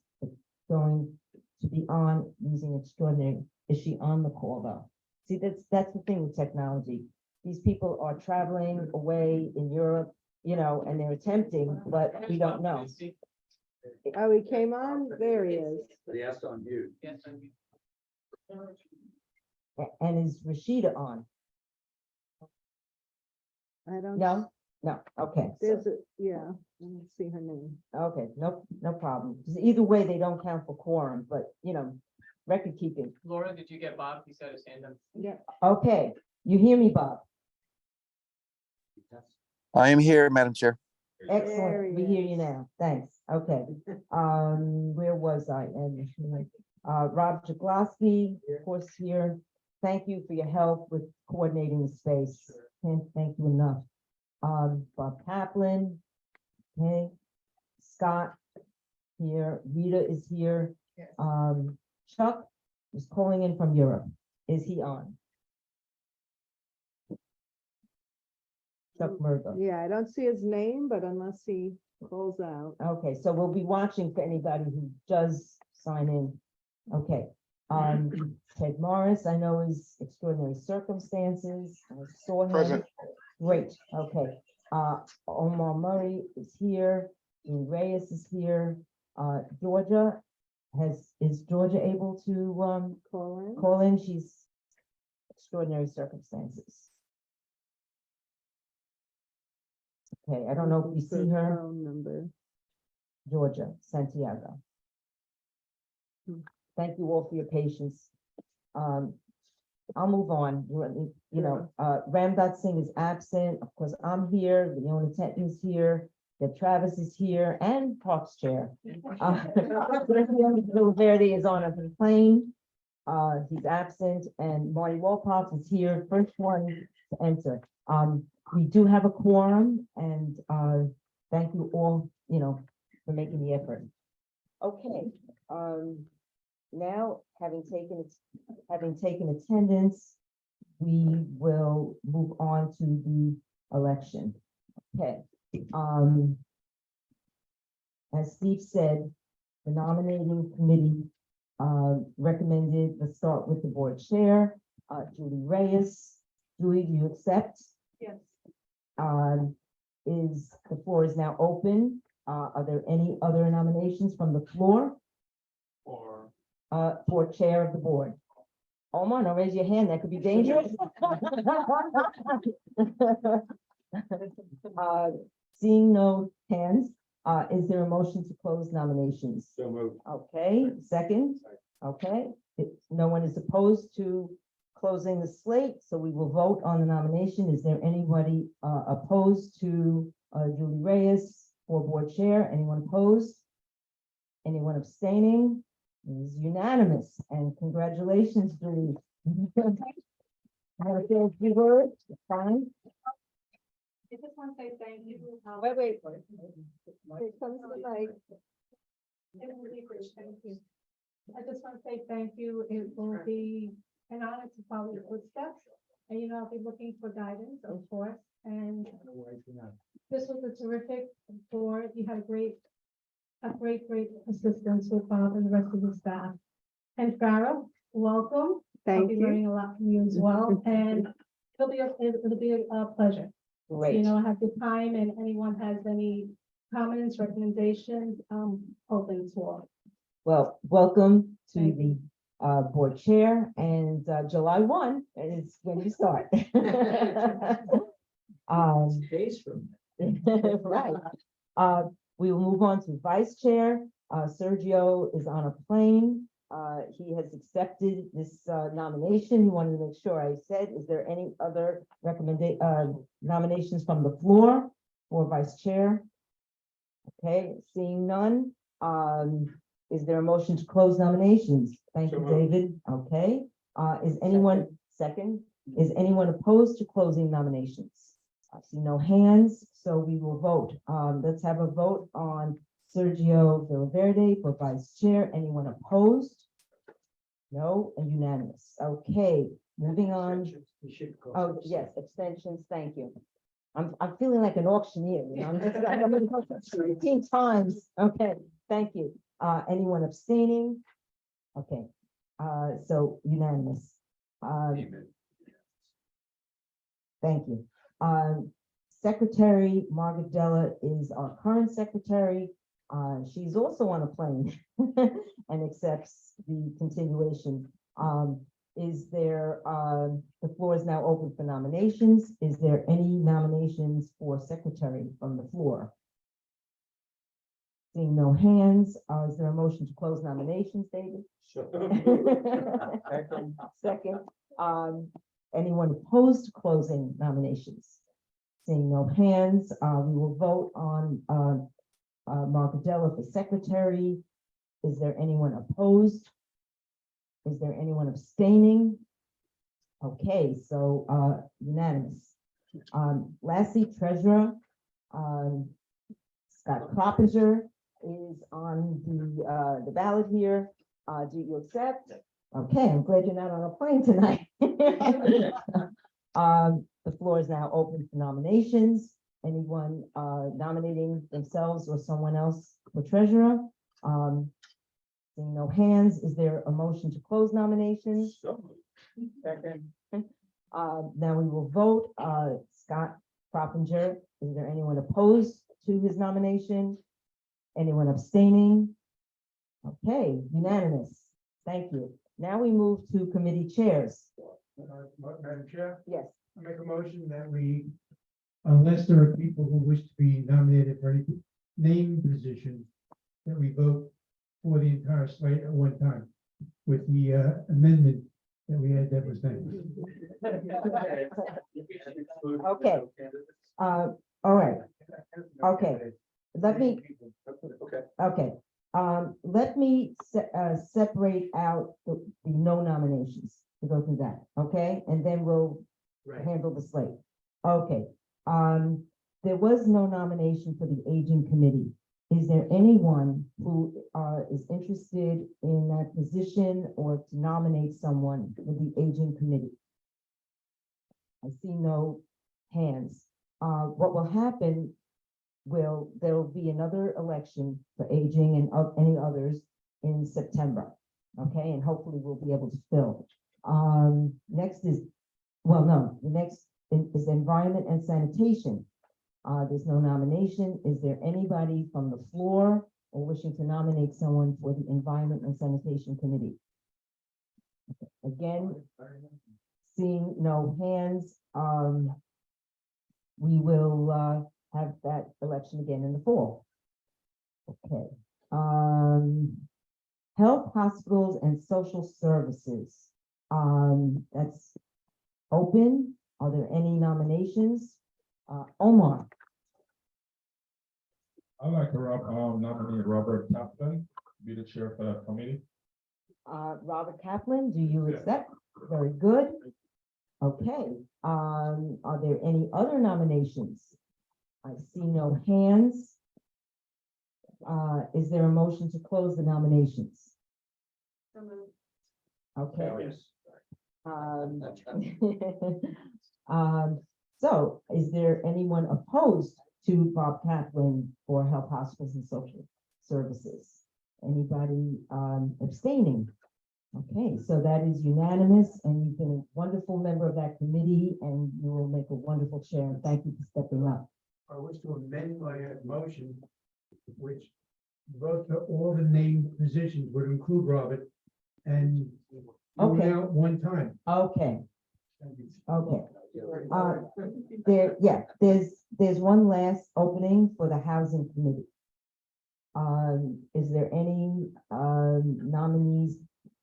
going to be on using extraordinary. Is she on the call though? See, that's the thing with technology. These people are traveling away in Europe, you know, and they're attempting, but we don't know. Oh, he came on? There he is. But he asked on mute. And is Rashida on? I don't. No? No, okay. There's a, yeah, I don't see her name. Okay, no problem. 'Cause either way, they don't count for quorum, but you know, record keeping. Laura, did you get Bob? He said his hand up. Yeah. Okay, you hear me, Bob? I am here, Madam Chair. There Excellent, he we hear you is. now, thanks, okay. Where was I? And, Rob Jaglowski, of course, here. Thank you for your help with coordinating the space. Can't thank you enough. Bob Kaplan, okay, Scott here, Rita is here. Chuck is calling in from Europe. Is he on? Chuck Murdo. Yeah, I don't see his name, but unless he calls out. Okay, so we'll be watching for anybody who does sign in. Okay, Ted Morris, I know is extraordinary circumstances. I saw him. Present. Great, okay. Omar Murray is here. Dean Reyes is here. Georgia is Georgia able to, Call in. call in? She's extraordinary circumstances. Okay, I don't know if we see her. Phone number. Georgia, Santiago. Hmm. Thank you all for your patience. I'll move on. You let me, you know, Ramdat Singh is absent. Of course, I'm here. Leona Tenton is here. Deb Travis is here and Parks Chair. Verde is on a plane. He's absent, and Marty Walpops is here, first one to enter. We do have a quorum, and thank you all, you know, for making the effort. Okay, now having taken attendance, we will move on to the election. Okay, as Steve said, the nominating committee recommended, let's start with the board chair, Julie Reyes. Julie, do you accept? Yes. The floor is now open. Are there any other nominations from the floor? For chair of the board? Omar, now raise your hand. That could be dangerous. Seeing no hands, is there a motion to close nominations? So moved. Okay, second, okay, if no one is opposed to closing the slate, so we will vote on the nomination. Is there anybody opposed to Julie Reyes for board chair? Anyone opposed? Anyone abstaining? It is unanimous, and congratulations, Julie. I have a few words, fine. I just want to say thank you. Wait. Here comes the mic. It will be great, thank you. I just want to say thank you. It will be an honor to follow your footsteps. And I'll be looking for guidance, of course. And this was a terrific board. You had great assistance with Bob and the rest of the staff. And Farah, welcome. I'll Thank be you. learning a lot from you as well. And it'll be a pleasure. Great. I have the time, and anyone has any comments, recommendations, open to all. Well, welcome to Thank the board chair, and July 1 is when you start. Days from. Right. We will move on to vice chair. Sergio is on a plane. He has accepted this nomination. He wanted to make sure I said, is there any other nominations from the floor for vice chair? Okay, seeing none. Is there a motion to close nominations? Thank you, So moved. David. Okay, is anyone, second, is anyone opposed to closing nominations? I see no hands, so we will vote. Let's have a vote on Sergio Villaverde for vice chair. Anyone opposed? No, and unanimous. Okay, moving on. Oh, yes, abstentions, thank you. I'm feeling like an auctioneer, I'm just, I'm gonna go 13 times. Okay, thank you. Anyone abstaining? Okay, so unanimous. Thank you. Secretary Margaret Della is our current secretary. She's also on a plane and accepts the continuation. Is there, the floor is now open for nominations. Is there any nominations for secretary from the floor? Seeing no hands, is there a motion to close nominations, David? Second, anyone opposed to closing nominations? Seeing no hands, we will vote on Margaret Della for secretary. Is there anyone opposed? Is there anyone abstaining? Okay, so unanimous. Lastly, treasurer, Scott Croppinger is on the ballot here. Do you accept? Okay, I'm glad you're not on a plane tonight. The floor is now open for nominations. Anyone nominating themselves or someone else for treasurer? Seeing no hands, is there a motion to close nominations? Second. Now we will vote. Scott Croppinger, is there anyone opposed to his nomination? Anyone abstaining? Okay, unanimous. Thank you. Now we move to committee chairs. Madam Chair, Yes. I make a motion that we, unless there are people who wish to be nominated for any named position, that we vote for the entire slate at one time with the amendment that we had that was made. Okay. All right. Okay. Let me, okay. Let me separate out the no nominations to go through that, okay? And then we'll handle the slate. Okay. There was no nomination for the aging committee. Is there anyone who is interested in that position or to nominate someone for the aging committee? I see no hands. What will happen there will be another election for aging and any others in September. Okay, and hopefully we'll be able to fill. Next is, the next is environment and sanitation. There's no nomination. Is there anybody from the floor or wishing to nominate someone for the Environment and Sanitation Committee? Again, seeing no hands, we will have that election again in the fall. Okay. Health, hospitals, and social services. That's open. Are there any nominations? Omar. I'd like to nominate Robert Kaplan, be the chair for that committee. Robert Kaplan, do you accept? Very good. Okay, are there any other nominations? I see no hands. Is there a motion to close the nominations? Okay. So is there anyone opposed to Bob Kaplan for Health, Hospitals, and Social Services? Anybody abstaining? Okay, so that is unanimous, and you've been a wonderful member of that committee, and you will make a wonderful chair, and thank you for stepping up. I wish to amend my motion, which vote for all the named positions would include Robert and Okay. out one time. Okay, okay. There's one last opening for the Housing Committee. Is there any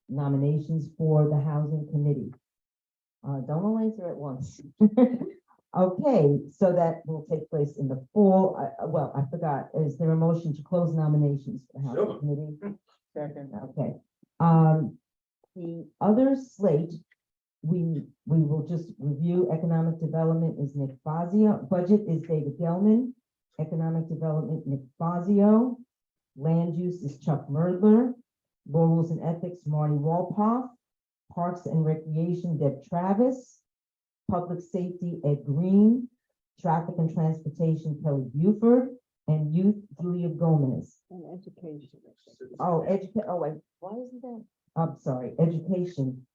nominations for the Housing Committee? Don't all answer at once. Okay, so that will take place in the fall. I forgot. Is there a motion to close nominations for the Housing Committee? Second. Okay. The other slate, we will just review. Economic Development is Nick Fazio. Budget is David Gelman. Economic Development, Nick Fazio. Land Use is Chuck Merdler. Law, Rules, and Ethics, Marty Walpoff. Parks and Recreation, Deb Travis. Public Safety, Ed Green. Traffic and Transportation, Kelly Buford. And Youth, Julia Gomez. And education. Wait, why isn't that? I'm sorry, Education,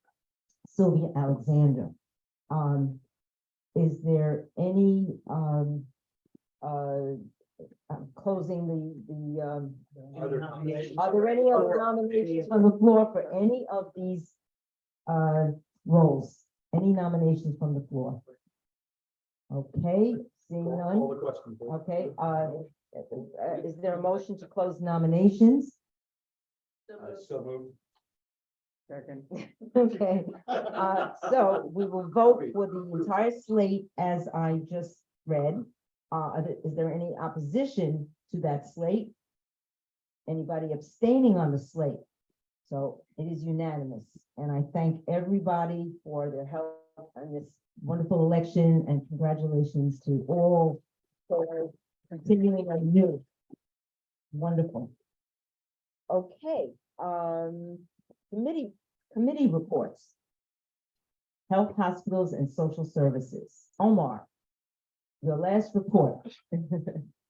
Sylvia Alexander. Is there any, I'm closing the, are there any other nominations on the floor for any of these, roles? Any nominations from the floor? Okay, seeing none. Okay, is there a motion to close nominations? So moved. Okay, so we will vote for the entire slate as I just read. Is there any opposition to that slate? Anybody abstaining on the slate? So it is unanimous, and I thank everybody for their help on this wonderful election, and congratulations to all for continuing anew. Wonderful. Okay, committee reports. Health, Hospitals, and Social Services. Omar, your last report.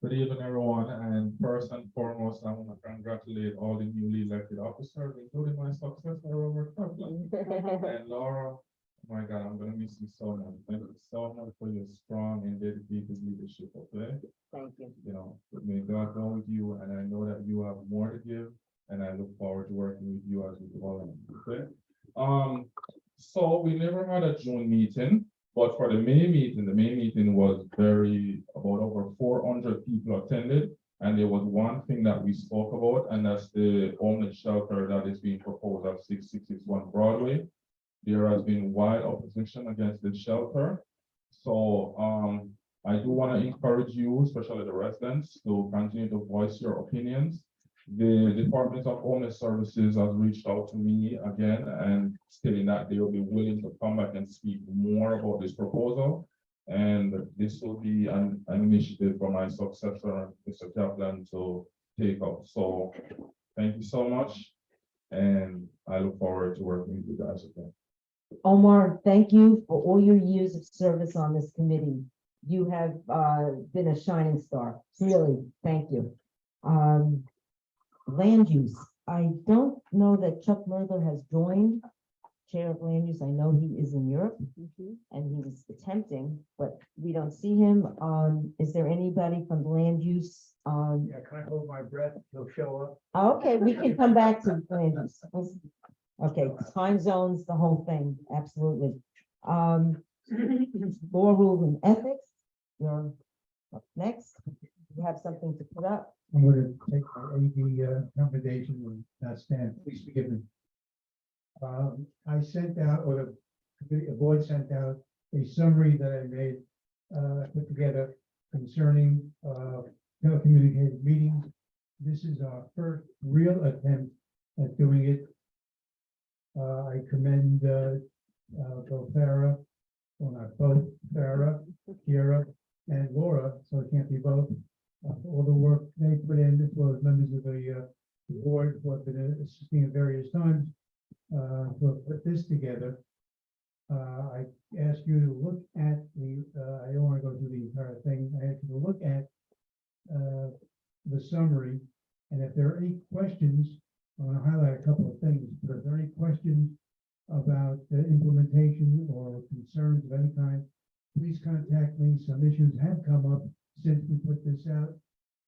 Good evening, everyone, and first and foremost, I want to congratulate all the newly elected officers, including my successor, Robert Kaplan. And Laura, oh my God, I'm gonna miss you so much. Thank you so much for your strong and dedicated leadership, okay? Thank you. You know, may God go with you, and I know that you have more to give, and I look forward to working with you as we go along, okay? So we never had a June meeting. But for the May meeting was about over 400 people attended. And there was one thing that we spoke about, and that's the homeless shelter that is being proposed at 6661 Broadway. There has been wide opposition against the shelter. So I do want to encourage you, especially the residents, to continue to voice your opinions. The Department of Homeless Services has reached out to me again and stating that they will be willing to come back and speak more about this proposal. And this will be an initiative for my successor, Mr. Kaplan, to take up. So thank you so much. And I look forward to working with you guys again. Omar, thank you for all your years of service on this committee. You have been a shining star. Really, thank you. Land use. I don't know that Chuck Murther has joined Chair of Land Use. I know he is in Europe and he was attempting, but we don't see him. Is there anybody from Land Use? Yeah, can I hold my breath? He'll show up. Okay, we can come back to Land Use. Okay, time zones, the whole thing, absolutely. Law, rules and ethics, you're up next. You have something to put up? I'm gonna take my AD commendation and not stand, please forgive me. I sent out, or the board sent out a summary that I made, put together concerning telecommunicated meetings. This is our first real attempt at doing it. I commend both Farah, well, not both, Farah, Kira, and Laura, so it can't be both. All the work they put in, as well as members of the board who have been assisting at various times to put this together. I ask you to look at the, I don't want to go through the entire thing. I ask you to look at the summary, and if there are any questions, I want to highlight a couple of things. But if there are any questions about the implementation or concerns of any kind, please contact me. Some issues have come up since we put this out,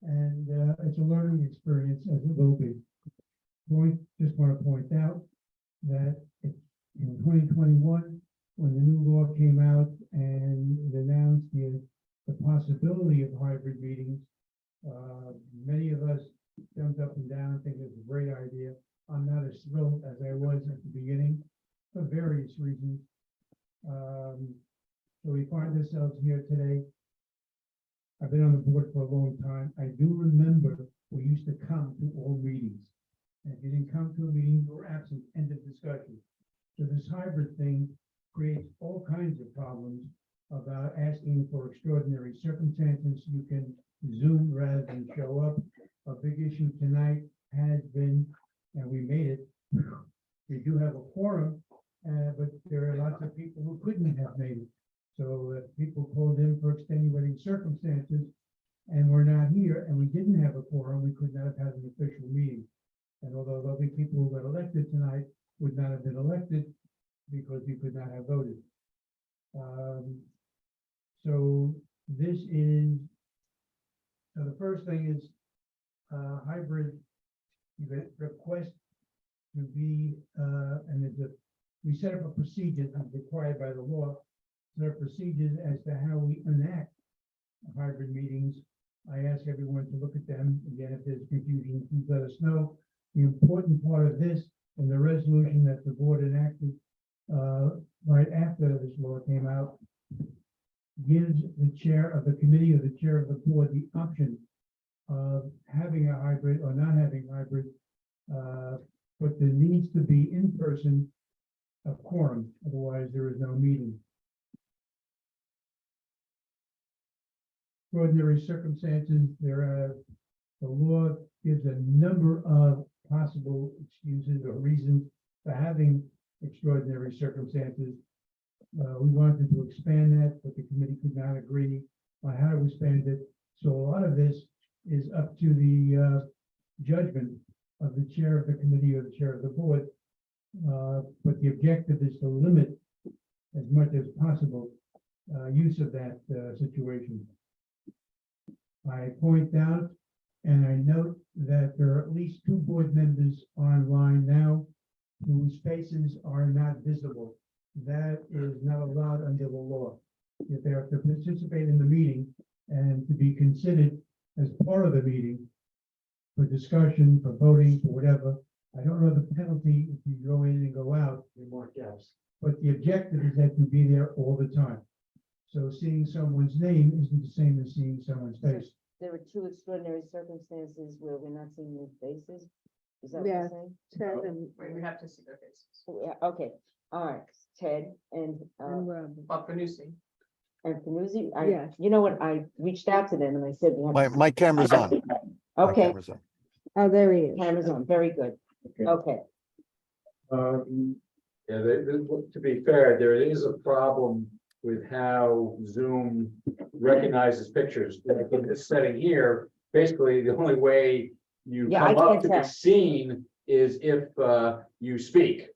and it's a learning experience, as it will be. Just want to point out that in 2021, when the new law came out and it announced the possibility of hybrid meetings, many of us jumped up and down, thinking it's a great idea. I'm not as thrilled as I was at the beginning for various reasons. So we find ourselves here today. I've been on the board for a long time. I do remember we used to come to all meetings. And if you didn't come to a meeting, you were absent, end of discussion. So this hybrid thing creates all kinds of problems about asking for extraordinary circumstances. You can Zoom rather than show up. A big issue tonight has been, and we made it, we do have a quorum, but there are lots of people who couldn't have made it. So people called in for extenuating circumstances and we're not here and we didn't have a quorum, we could not have had an official meeting. And although there'll be people who got elected tonight would not have been elected because you could not have voted. So this is, so the first thing is hybrid request to be, and we set up a procedure that's required by the law. There are procedures as to how we enact hybrid meetings. I ask everyone to look at them. Again, if there's confusion, please let us know. The important part of this and the resolution that the board enacted right after this law came out gives the chair of the committee or the chair of the board the option of having a hybrid or not having hybrid, but there needs to be in person a quorum, otherwise there is no meeting. Extraordinary circumstances, the law gives a number of possible excuses or reasons for having extraordinary circumstances. We wanted to expand that, but the committee could not agree on how to expand it. So a lot of this is up to the judgment of the chair of the committee or the chair of the board. But the objective is to limit as much as possible use of that situation. I point out and I note that there are at least 2 board members online now whose faces are not visible. That is not allowed under the law. If they have to participate in the meeting and to be considered as part of the meeting for discussion, for voting, for whatever, I don't know the penalty if you go in and go out. Yes. But the objective is that you be there all the time. So seeing someone's name isn't the same as seeing someone's face. There were 2 extraordinary circumstances where we're not seeing their faces. Is that what you're saying? Ted and We have to see their faces. Yeah, okay, all right, Ted and Rob. Bob Panusi. Panuzzi, Yeah. you know what, I reached out to them and I said. we have to- My camera's on. My Okay, camera's on. Oh, there he is. camera's on, very good, okay. Yeah, to be fair, there is a problem with how Zoom recognizes pictures. Like in this setting here, basically, the only way you Yeah, I come up can't to be tell. seen is if you speak.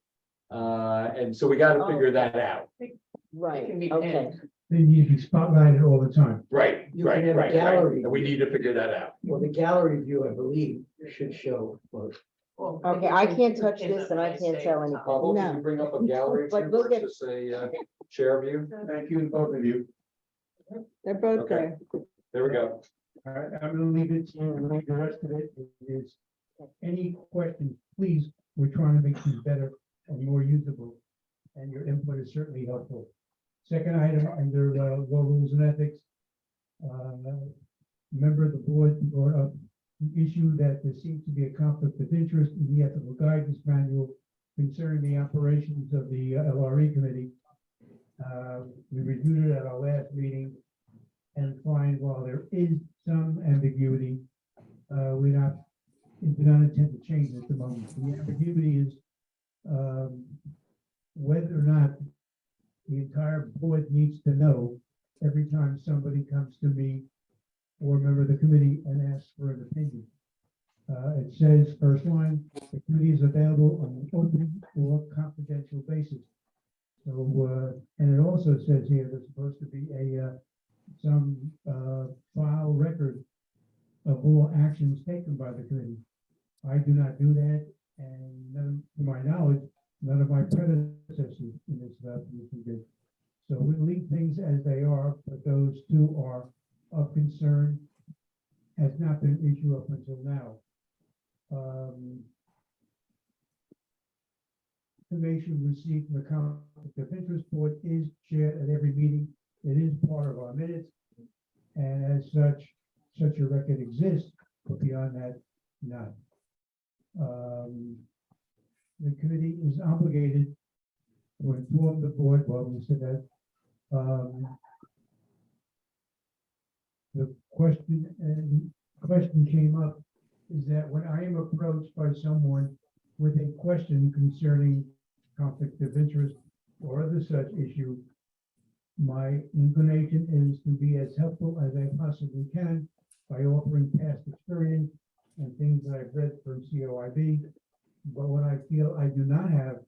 And so we gotta figure that out. It can be Right, okay. pinned. They need to be spotlighted all the time. Right, You can right, have a right, right. gallery. And we need to figure that out. Well, the gallery view, I believe, should show both. Well, Okay, I can't touch this and I can't tell anything. Paul, can No. you bring up a gallery But view we'll get- versus a share view? Thank you, both of you. They're both Okay. there. There we go. All right, I'm gonna leave it to you, and leave the rest of it is, any questions, please, we're trying to make things better and more usable. And your input is certainly helpful. Second item, under law, rules and ethics. Member of the board brought up the issue that there seems to be a conflict of interest in the ethical guidance manual concerning the operations of the LRE committee. We reviewed it at our last meeting and find while there is some ambiguity, we do not intend to change it at the moment. The ambiguity is whether or not the entire board needs to know every time somebody comes to me or a member of the committee and asks for an opinion. It says, first line, the committee is available on an open or confidential basis. So, and it also says here there's supposed to be some file record of all actions taken by the committee. I do not do that, and none, to my knowledge, none of my predecessors in this position did. So we leave things as they are, but those two are of concern. Has not been an issue up until now. Information received from the conflict of interest board is shared at every meeting. It is part of our minutes. And as such a record exists, but beyond that, none. The committee is obligated to inform the board, well, we said that, the question came up is that when I am approached by someone with a question concerning conflict of interest or other such issue, my inclination is to be as helpful as I possibly can by offering past experience and things that I've read from COIB. But when I feel I do not have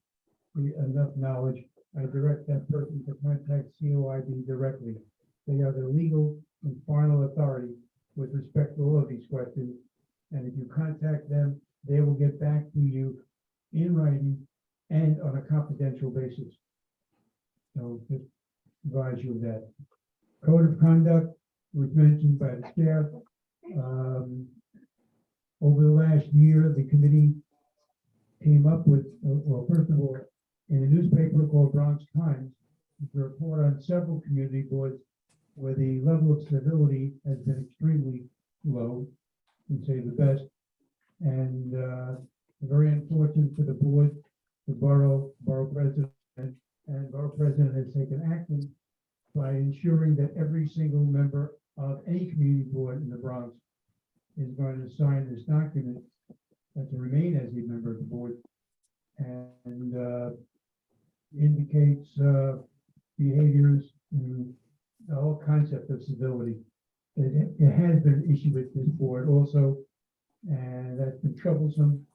enough knowledge, I direct that person to contact COIB directly. They are the legal and final authority with respect to all of these questions. And if you contact them, they will get back to you in writing and on a confidential basis. So just advise you of that. Code of conduct was mentioned by the chair. Over the last year, the committee came up with, well, first of all, in a newspaper called Bronx Times, to report on several community boards where the level of civility has been extremely low, and say the best. And very unfortunate for the board, the borough president, and borough president has taken action by ensuring that every single member of any community board in the Bronx is going to sign this document to remain as a member of the board, and indicates behaviors and the whole concept of civility. It has been an issue with this board also, and that's been troublesome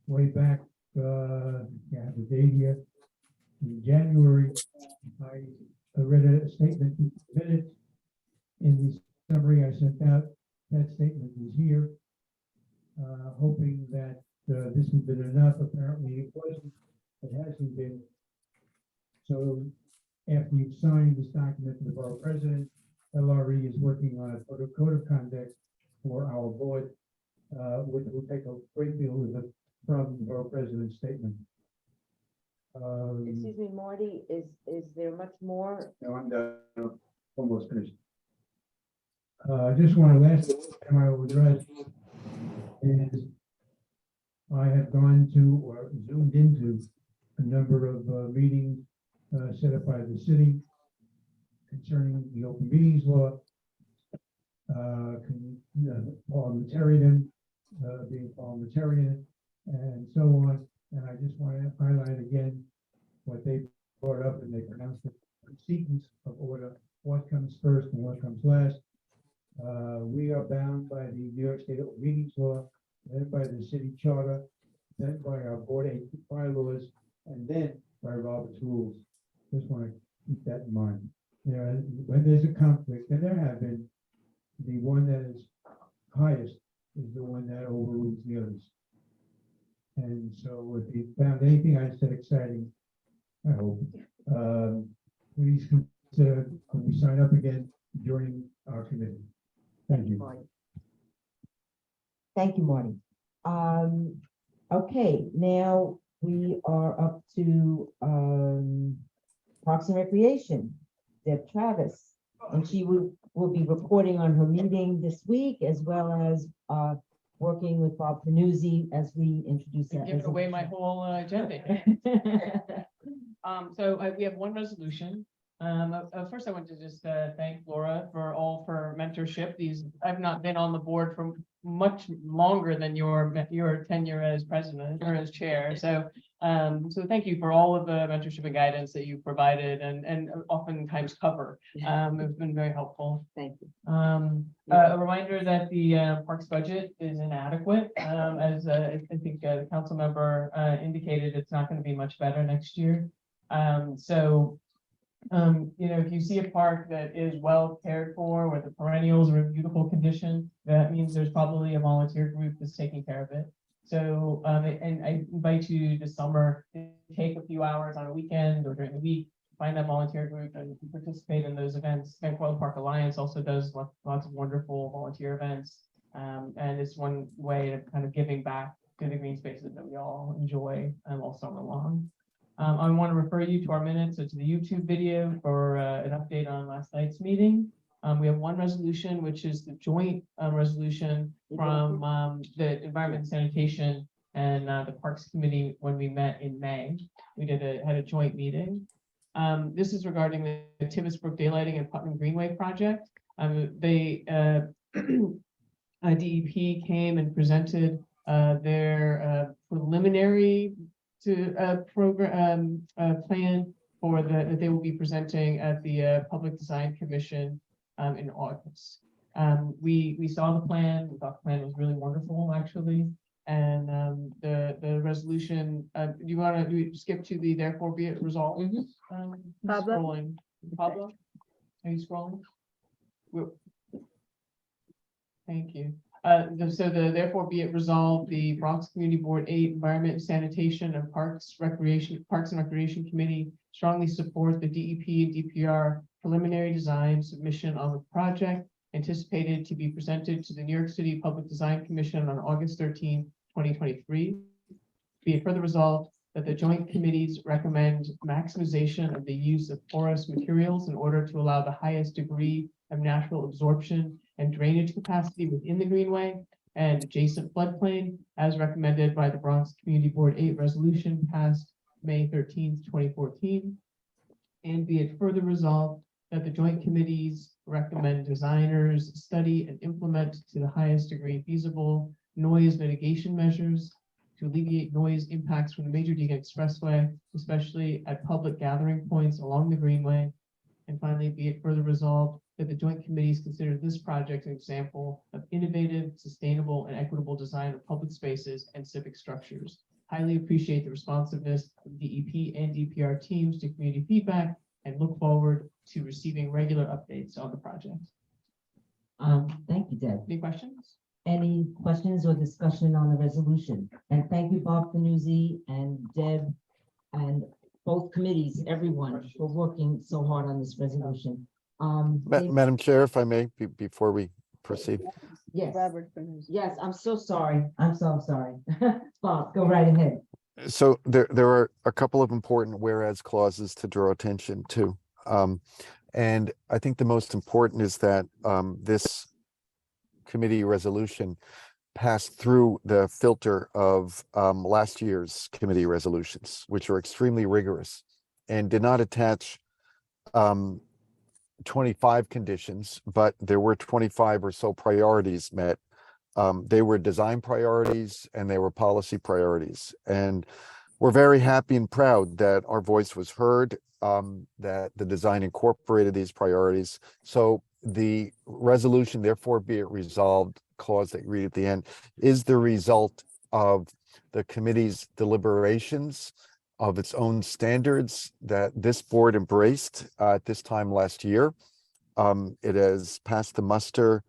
way back, yeah, the date here, in January. I read a statement in minutes. In the summary I sent out, that statement is here, hoping that this has been enough. Apparently it wasn't. It hasn't been. So after you've signed this document to the borough president, LRE is working on a code of conduct for our board, which will take a great deal of it from the borough president's statement. Excuse me, Marty, is there much more? No, I'm done. Almost finished. I just want to last time I will address is I have gone to or zoomed into a number of meetings set up by the city concerning the open meetings law, parliamentarian, being parliamentarian, and so on. And I just want to highlight again what they brought up, and they pronounced it sequence of order, what comes first and what comes last. We are bound by the New York State Open Meetings Law, and by the city charter, then by our board bylaws, and then by Robert's rules. Just want to keep that in mind. You know, when there's a conflict, and there have been, the one that is highest is the one that overrules the others. And so if you found anything I said exciting, I hope, please consider when we sign up again, joining our committee. Thank you. Thank you, Marty. Okay, now we are up to Parks and Recreation, Deb Travis. And she will be reporting on her meeting this week, as well as working with Bob Panuzzi as we introduce that. Give away my whole agenda. We have one resolution. First, I want to just thank Laura for all of her mentorship. I've not been on the board for much longer than your tenure as president or as chair. So thank you for all of the mentorship and guidance that you provided and oftentimes cover. It's been very helpful. Thank you. A reminder that the parks budget is inadequate. As I think the council member indicated, it's not going to be much better next year. If you see a park that is well cared for, where the perennials are in beautiful condition, that means there's probably a volunteer group that's taking care of it. So, and I invite you this summer to take a few hours on a weekend or during the week, find that volunteer group and participate in those events. Vancouver Park Alliance also does lots of wonderful volunteer events. And it's one way of kind of giving back to the green spaces that we all enjoy all summer long. I want to refer you to our minutes, to the YouTube video for an update on last night's meeting. We have one resolution, which is the joint resolution from the Environment and Sanitation and the Parks Committee when we met in May. We had a joint meeting. This is regarding the Tivisbrook Daylighting and Putnam Greenway project. DEP came and presented their preliminary program plan for that they will be presenting at the Public Design Commission in August. We saw the plan. We thought the plan was really wonderful, actually. And the resolution. Do you want to skip to the therefore be it resolved? Pablo? Scrolling. Pablo, are you scrolling? Thank you. So therefore be it resolved, the Bronx Community Board 8 Environment and Sanitation and Parks and Recreation Committee strongly support the DEP and DPR preliminary design submission on the project anticipated to be presented to the New York City Public Design Commission on August 13, 2023. Be it further resolved that the joint committees recommend maximization of the use of porous materials in order to allow the highest degree of natural absorption and drainage capacity within the greenway and adjacent floodplain, as recommended by the Bronx Community Board 8 resolution passed May 13, 2014. And be it further resolved that the joint committees recommend designers study and implement to the highest degree feasible noise mitigation measures to alleviate noise impacts from the Major Deegan Expressway, especially at public gathering points along the greenway. And finally, be it further resolved that the joint committees consider this project an example of innovative, sustainable, and equitable design of public spaces and civic structures. Highly appreciate the responsiveness of DEP and DPR teams to community feedback and look forward to receiving regular updates on the project. Thank you, Deb. Any questions? Any questions or discussion on the resolution? And thank you, Bob Panuzzi and Deb and both committees, everyone, for working so hard on this resolution. Madam Chair, if I may, before we proceed. Yes. Yes, I'm so sorry. I'm so sorry. Bob, go right ahead. So there are a couple of important whereas clauses to draw attention to. And I think the most important is that this committee resolution passed through the filter of last year's committee resolutions, which are extremely rigorous and did not attach 25 conditions, but there were 25 or so priorities met. They were design priorities and they were policy priorities. And we're very happy and proud that our voice was heard, that the design incorporated these priorities. So the resolution, therefore be it resolved, clause that you read at the end, is the result of the committee's deliberations of its own standards that this board embraced at this time last year. It has passed the muster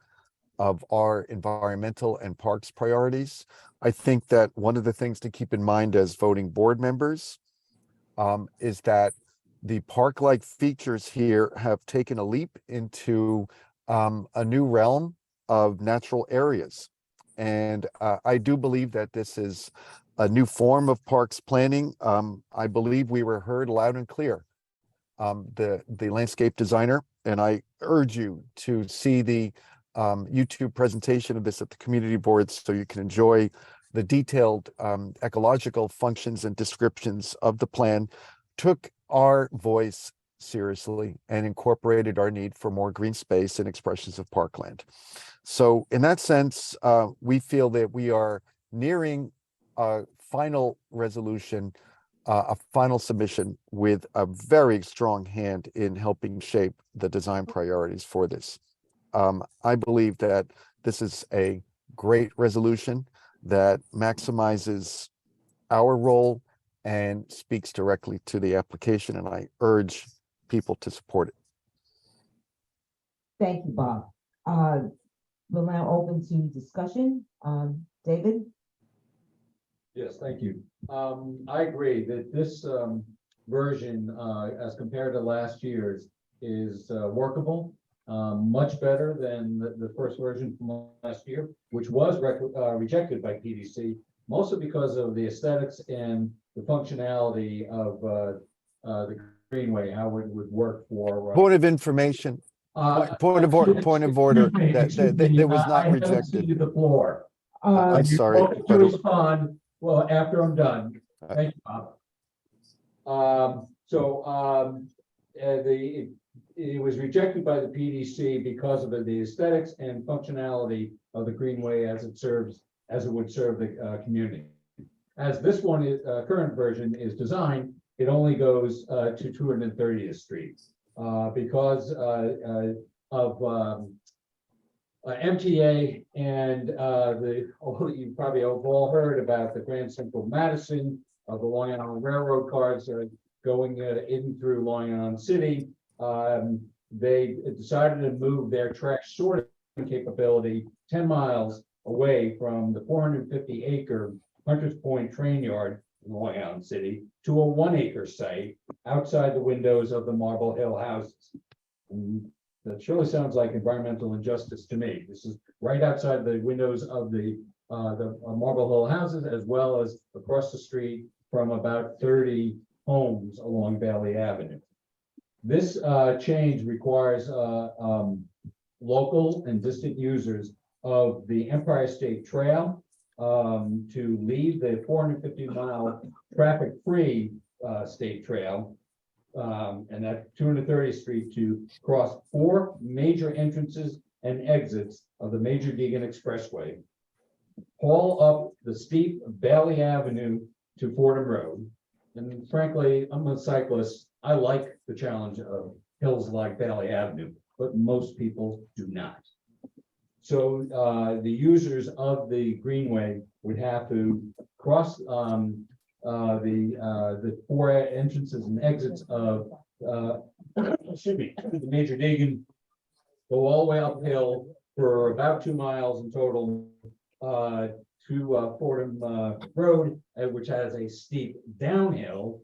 of our environmental and parks priorities. I think that one of the things to keep in mind as voting board members is that the park-like features here have taken a leap into a new realm of natural areas. And I do believe that this is a new form of parks planning. I believe we were heard loud and clear. The landscape designer, and I urge you to see the YouTube presentation of this at the community boards so you can enjoy the detailed ecological functions and descriptions of the plan, took our voice seriously and incorporated our need for more green space and expressions of parkland. So in that sense, we feel that we are nearing a final resolution, a final submission with a very strong hand in helping shape the design priorities for this. I believe that this is a great resolution that maximizes our role and speaks directly to the application, and I urge people to support it. Thank you, Bob. We'll now open to discussion. David? Yes, thank you. I agree that this version, as compared to last year's, is workable, much better than the first version from last year, which was rejected by PDC, mostly because of the aesthetics and the functionality of the Greenway, how it would work for. Point of information, point of order, that was not I haven't rejected. ceded the floor. I'm You're sorry, welcome to but respond, well, after I'm done. Thank you, Bob. It was rejected by the PDC because of the aesthetics and functionality of the Greenway as it would serve the community. As this one is, current version is designed, it only goes to 230th Street because of MTA and you probably have all heard about the Grand Central Madison, the Long Island Railroad cars going in through Long Island City. They decided to move their track sorting capability 10 miles away from the 450-acre Hunters Point train yard in Long Island City to a 1-acre site outside the windows of the Marble Hill houses. And that surely sounds like environmental injustice to me. This is right outside the windows of the Marble Hill houses, as well as across the street from about 30 homes along Bailey Avenue. This change requires local and distant users of the Empire State Trail to leave the 450-mile traffic-free state trail and at 230th Street to cross 4 major entrances and exits of the Major Deegan Expressway, haul up the steep Bailey Avenue to Fordham Road. And frankly, I'm a cyclist. I like the challenge of hills like Bailey Avenue, but most people do not. So the users of the Greenway would have to cross the 4 entrances and exits of the Major Deegan, go all the way uphill for about 2 miles in total to Fordham Road, which has a steep downhill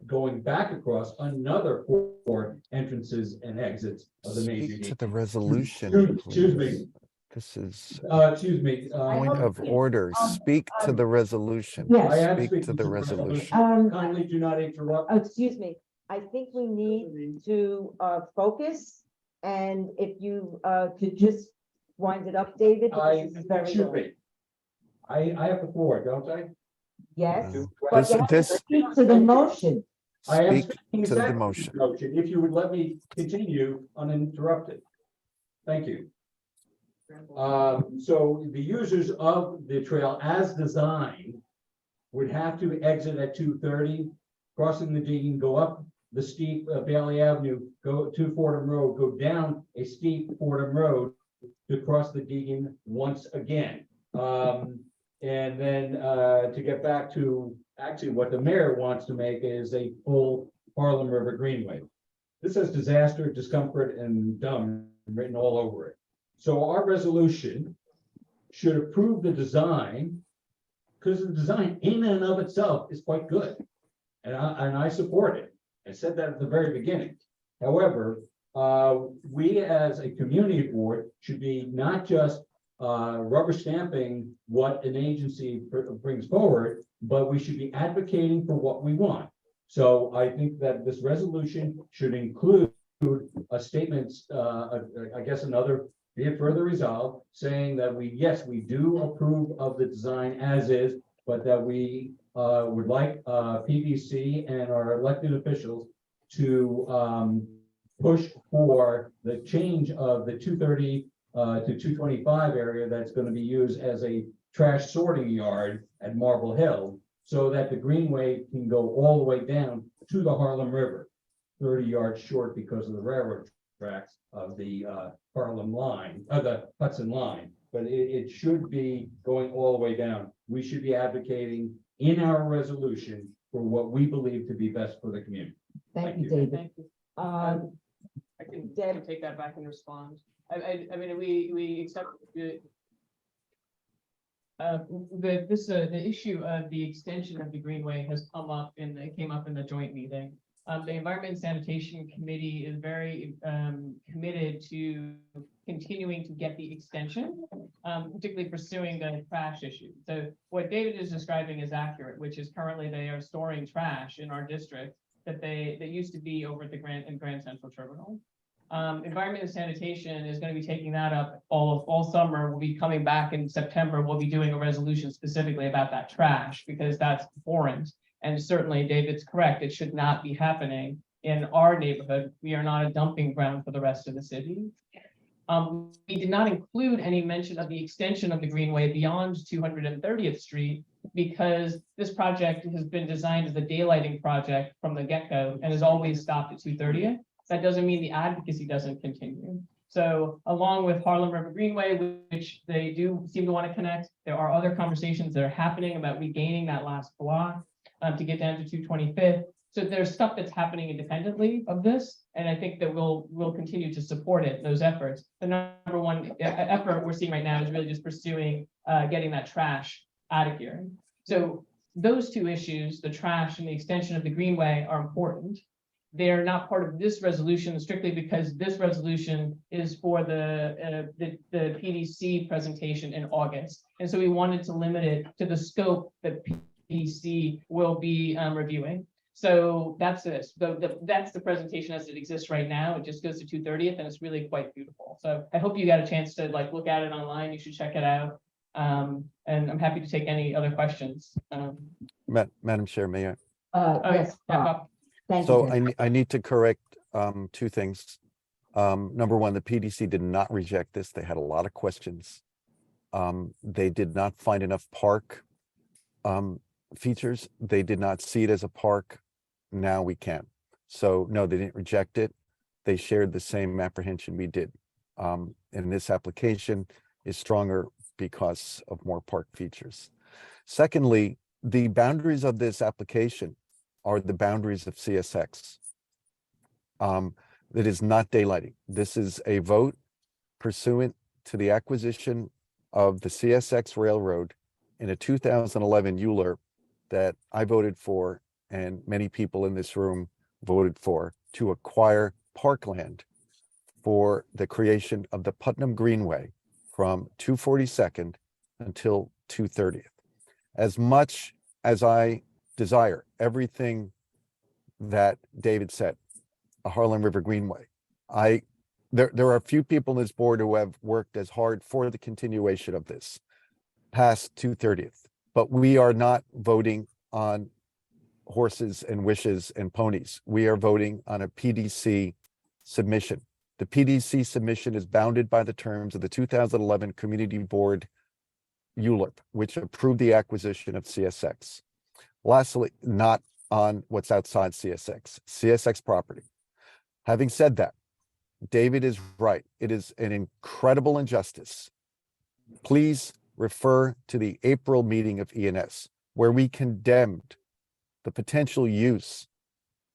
going back across another 4 entrances and exits of the Major speak to Deegan. the resolution. Excuse please. me. This is Excuse me. point of order. Speak to the resolution. Yes. I am Speak speaking to the resolution. Kindly do not interrupt. Excuse me, I think we need to focus, and if you could just wind it up, David. because this is very Should long. be. I have the floor, don't I? Yes, Do but you have to speak to the motion. I am Speak speaking to the exactly motion. If you would let me continue uninterrupted. Thank you. So the users of the trail as designed would have to exit at 230, crossing the Deegan, go up the steep Bailey Avenue, go to Fordham Road, go down a steep Fordham Road to cross the Deegan once again. And then to get back to actually what the mayor wants to make is a full Harlem River Greenway. This has disaster, discomfort, and dumb written all over it. So our resolution should approve the design, because the design in and of itself is quite good. And I support it. I said that at the very beginning. However, we as a community board should be not just rubber stamping what an agency brings forward, but we should be advocating for what we want. So I think that this resolution should include a statement, I guess another, be it further resolved, saying that yes, we do approve of the design as is, but that we would like PVC and our elected officials to push for the change of the 230 to 225 area that's going to be used as a trash sorting yard at Marble Hill, so that the Greenway can go all the way down to the Harlem River, 30 yards short because of the railroad tracks of the Harlem line, the Hudson line. But it should be going all the way down. We should be advocating in our resolution for what we believe to be best for the community. Thank you, David. Thank you. Um, I can Deb? take that back and respond. I mean, we accept the issue of the extension of the Greenway has come up it came up in the joint meeting. The Environment and Sanitation Committee is very committed to continuing to get the extension, particularly pursuing the trash issue. So what David is describing is accurate, which is currently they are storing trash in our district that used to be over at the Grand Central Terminal. Environment and Sanitation is going to be taking that up all summer. We'll be coming back in September. We'll be doing a resolution specifically about that trash because that's abhorrent. And certainly David's correct. It should not be happening in our neighborhood. We are not a dumping ground for the rest of the city. We did not include any mention of the extension of the Greenway beyond 230th Street because this project has been designed as a daylighting project from the get-go and has always stopped at 230th. That doesn't mean the advocacy doesn't continue. So along with Harlem River Greenway, which they do seem to want to connect, there are other conversations that are happening about regaining that last block to get down to 225th. So there's stuff that's happening independently of this, and I think that we'll continue to support it, those efforts. The number one effort we're seeing right now is really just pursuing getting that trash out of here. So those two issues, the trash and the extension of the Greenway, are important. They are not part of this resolution strictly because this resolution is for the PDC presentation in August. And so we wanted to limit it to the scope that PDC will be reviewing. So that's this. That's the presentation as it exists right now. It just goes to 230th and it's really quite beautiful. So I hope you got a chance to look at it online. You should check it out. And I'm happy to take any other questions. Madam Chair, may I? Yes, Bob. Thank you. So David. I need to correct two things. Number one, the PDC did not reject this. They had a lot of questions. They did not find enough park features. They did not see it as a park. Now we can. So no, they didn't reject it. They shared the same apprehension we did. And this application is stronger because of more park features. Secondly, the boundaries of this application are the boundaries of CSX. That is not daylighting. This is a vote pursuant to the acquisition of the CSX Railroad in a 2011 ULURP that I voted for and many people in this room voted for to acquire parkland for the creation of the Putnam Greenway from 242nd until 230th. As much as I desire everything that David said, a Harlem River Greenway, there are a few people in this board who have worked as hard for the continuation of this past 230th, but we are not voting on horses and wishes and ponies. We are voting on a PDC submission. The PDC submission is bounded by the terms of the 2011 Community Board ULURP, which approved the acquisition of CSX. Lastly, not on what's outside CSX property. Having said that, David is right. It is an incredible injustice. Please refer to the April meeting of ENS, where we condemned the potential use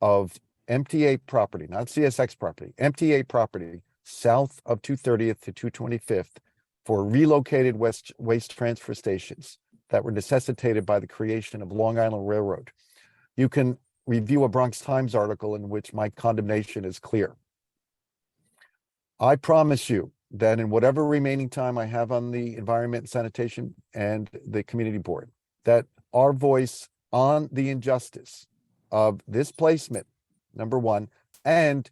of MTA property, not CSX property, MTA property south of 230th to 225th for relocated waste transfer stations that were necessitated by the creation of Long Island Railroad. You can review a Bronx Times article in which my condemnation is clear. I promise you that in whatever remaining time I have on the Environment and Sanitation and the Community Board, that our voice on the injustice of this placement, number one, and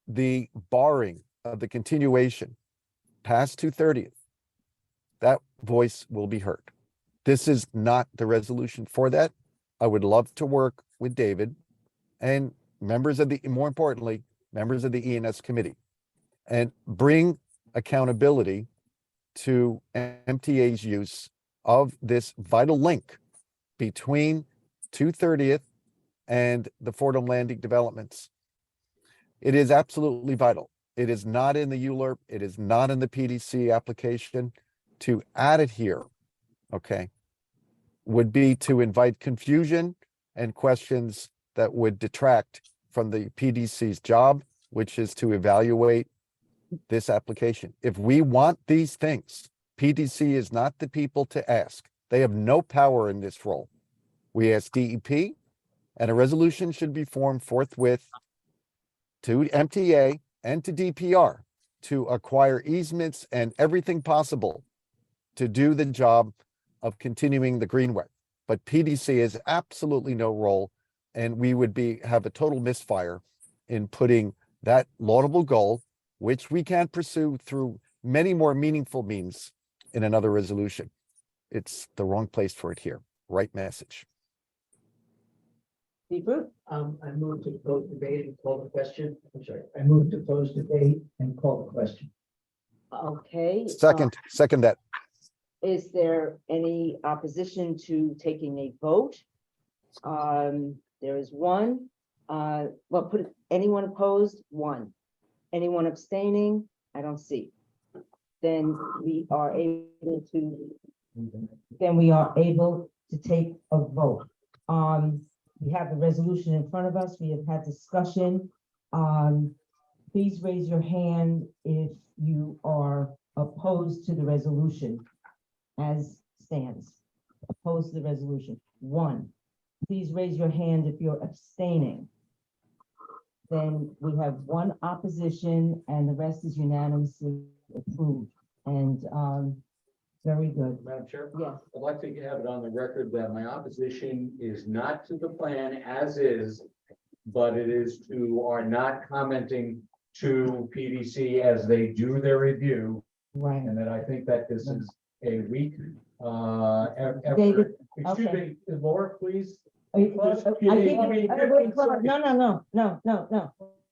the barring of the continuation past 230th, that voice will be heard. This is not the resolution for that. I would love to work with David and members of the, more importantly, members of the ENS committee, and bring accountability to MTA's use of this vital link between 230th and the Fordham Landing developments. It is absolutely vital. It is not in the ULURP. It is not in the PDC application. To add it here, okay, would be to invite confusion and questions that would detract from the PDC's job, which is to evaluate this application. If we want these things, PDC is not the people to ask. They have no power in this role. We ask DEP, and a resolution should be formed forthwith to MTA and to DPR to acquire easements and everything possible to do the job of continuing the Greenway. But PDC has absolutely no role, and we would have a total misfire in putting that laudable goal, which we can pursue through many more meaningful means, in another resolution. It's the wrong place for it here. Right message. Deeper? I move to close debate and call the question. I'm sorry, I move to close debate and call the question. Okay. Second that. Is there any opposition to taking a vote? There is one. Well, anyone opposed? One. Anyone abstaining? I don't see. Then we are able to take a vote. We have the resolution in front of us. We have had discussion. Please raise your hand if you are opposed to the resolution as stands. Opposed to the resolution. One. Please raise your hand if you're abstaining. Then we have one opposition and the rest is unanimously approved. And very good. Madam Chair? Yes. I'd like to have it on the record that my opposition is not to the plan as is, but it is to our not commenting to PDC as they do their review. Right. And that I think that this is a weak effort. David, Excuse okay. me, Laura, please. I think, no.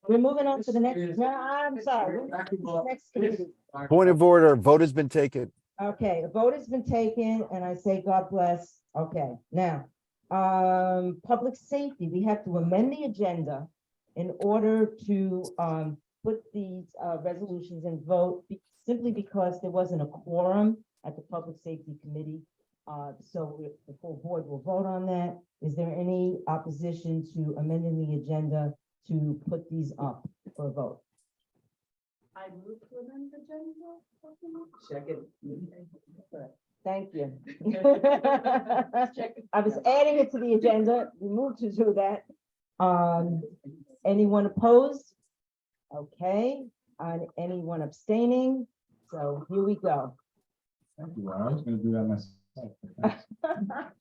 We're moving on to the next, no, I'm sorry. Next committee. Point of order, vote has been taken. Okay, a vote has been taken and I say God bless. Okay, now, public safety, we have to amend the agenda in order to put these resolutions and vote simply because there wasn't a quorum at the Public Safety Committee. So the full board will vote on that. Is there any opposition to amending the agenda to put these up for a vote? I move to amend the agenda. Second. Thank you. I was adding it to the agenda. We moved to do that. Anyone opposed? Okay, anyone abstaining? So here we go. Thank you, Laura. I was gonna do that myself.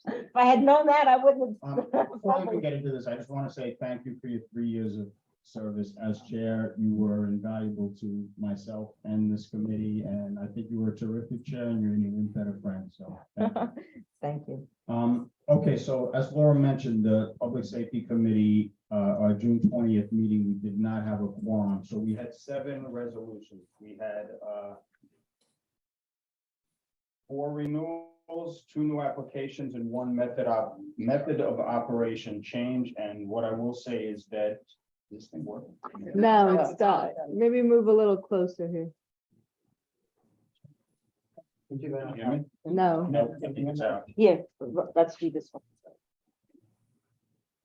If I had known that, I wouldn't have. Before we get into this, I just want to say thank you for your 3 years of service as chair. You were invaluable to myself and this committee, and I think you were a terrific chair and you're an even better friend, so thank you. Thank you. Okay, so as Laura mentioned, the Public Safety Committee, our June 20th meeting, we did not have a quorum, so we had 7 resolutions. We had 4 renewals, 2 new applications, and 1 method of operation change. And what I will say is that this thing works. No, stop. Maybe move a little closer here. No. Here, let's do this one.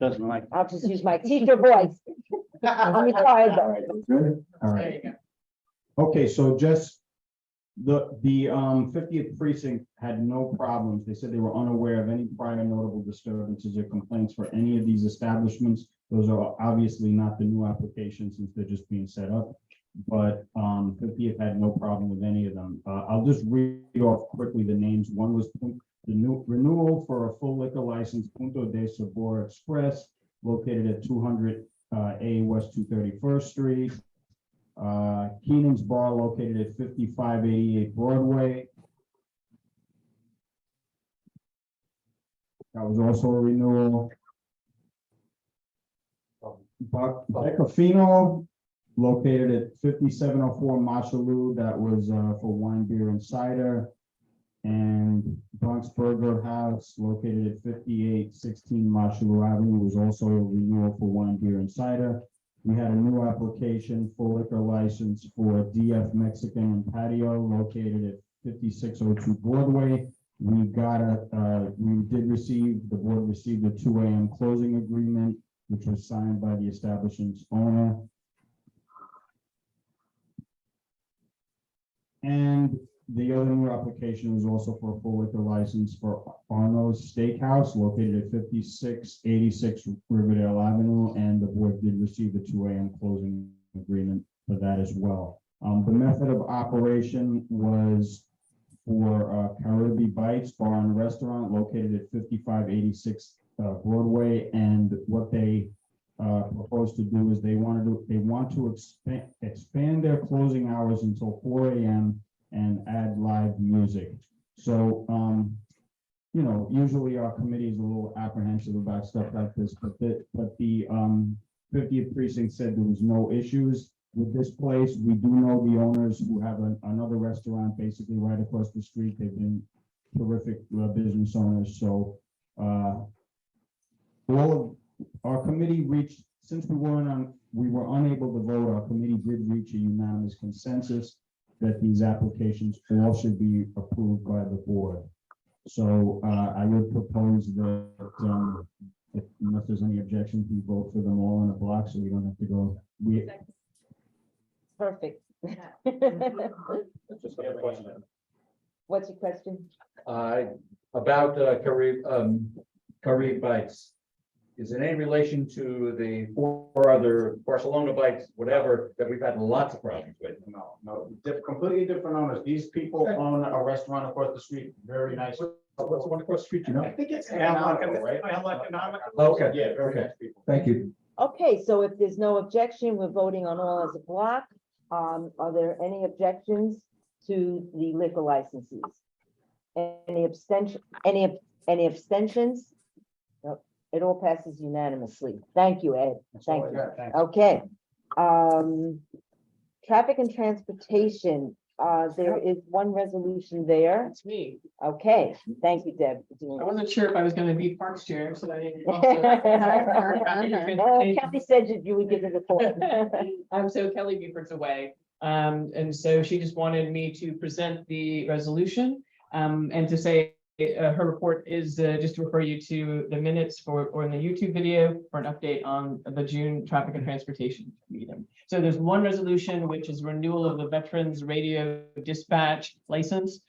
Doesn't like. I'll just use my teacher voice. I'm retired. Good, all There right. you go. Okay, so just the 50th precinct had no problems. They said they were unaware of any prior notable disturbances or complaints for any of these establishments. Those are obviously not the new applications since they're just being set up. But 50th had no problem with any of them. I'll just read off quickly the names. One was the new renewal for a full liquor license, Punto de Sabor Express, located at 200 A West 231st Street. Keenan's Bar, located at 5588 Broadway. That was also a renewal. Becafino, located at 5704 Marshalloo, that was for wine, beer, and cider. And Bronx Burger House, located at 5816 Marshalloo Avenue, was also a renewal for wine, beer, and cider. We had a new application for liquor license for DF Mexican and Patio, located at 5602 Broadway. We got the board received a 2 a.m. closing agreement, which was signed by the establishment's owner. And the other new application was also for a full liquor license for Arno's Steakhouse, located at 5686 Riverdale Avenue, and the board did receive the 2 a.m. closing agreement for that as well. The method of operation was for Caribe Bites Bar and Restaurant, located at 5586 Broadway, and what they proposed to do is they want to expand their closing hours until 4 a.m. and add live music. So, usually our committee is a little apprehensive about stuff like this, but the 50th precinct said there was no issues with this place. We do know the owners who have another restaurant basically right across the street. They've been terrific business owners. So, all of our committee reached, since we were unable to vote, our committee did reach a unanimous consensus that these applications all should be approved by the board. So I would propose that unless there's any objections, we vote for them all in a block, so we don't have to go. Perfect. What's your question? About Caribe Bites. Is it any relation to the 4 other Barcelona Bites, whatever, that we've had lots of problems with? No, completely different owners. These people own a restaurant across the street, very nice. What's the one across the street, you know? I think it's Economical, right? Economical. Okay, Yeah, very okay. nice people. Thank you. Okay, so if there's no objection, we're voting on all as a block. Are there any objections to the liquor licenses? Any abstention, any abstentions? Nope. It all passes unanimously. Thank you, Ed. Thank you. Okay. Traffic and transportation, there is one resolution there. That's me. Okay, thank you, Deb. I wasn't sure if I was gonna be Parks Chair, so I didn't. Kathy said you would give it a thought. So Kelly Bufort's away. And so she just wanted me to present the resolution, and to say her report is just to refer you to the minutes or in the YouTube video for an update on the June traffic and transportation meeting. So there's one resolution, which is renewal of the Veterans Radio Dispatch license.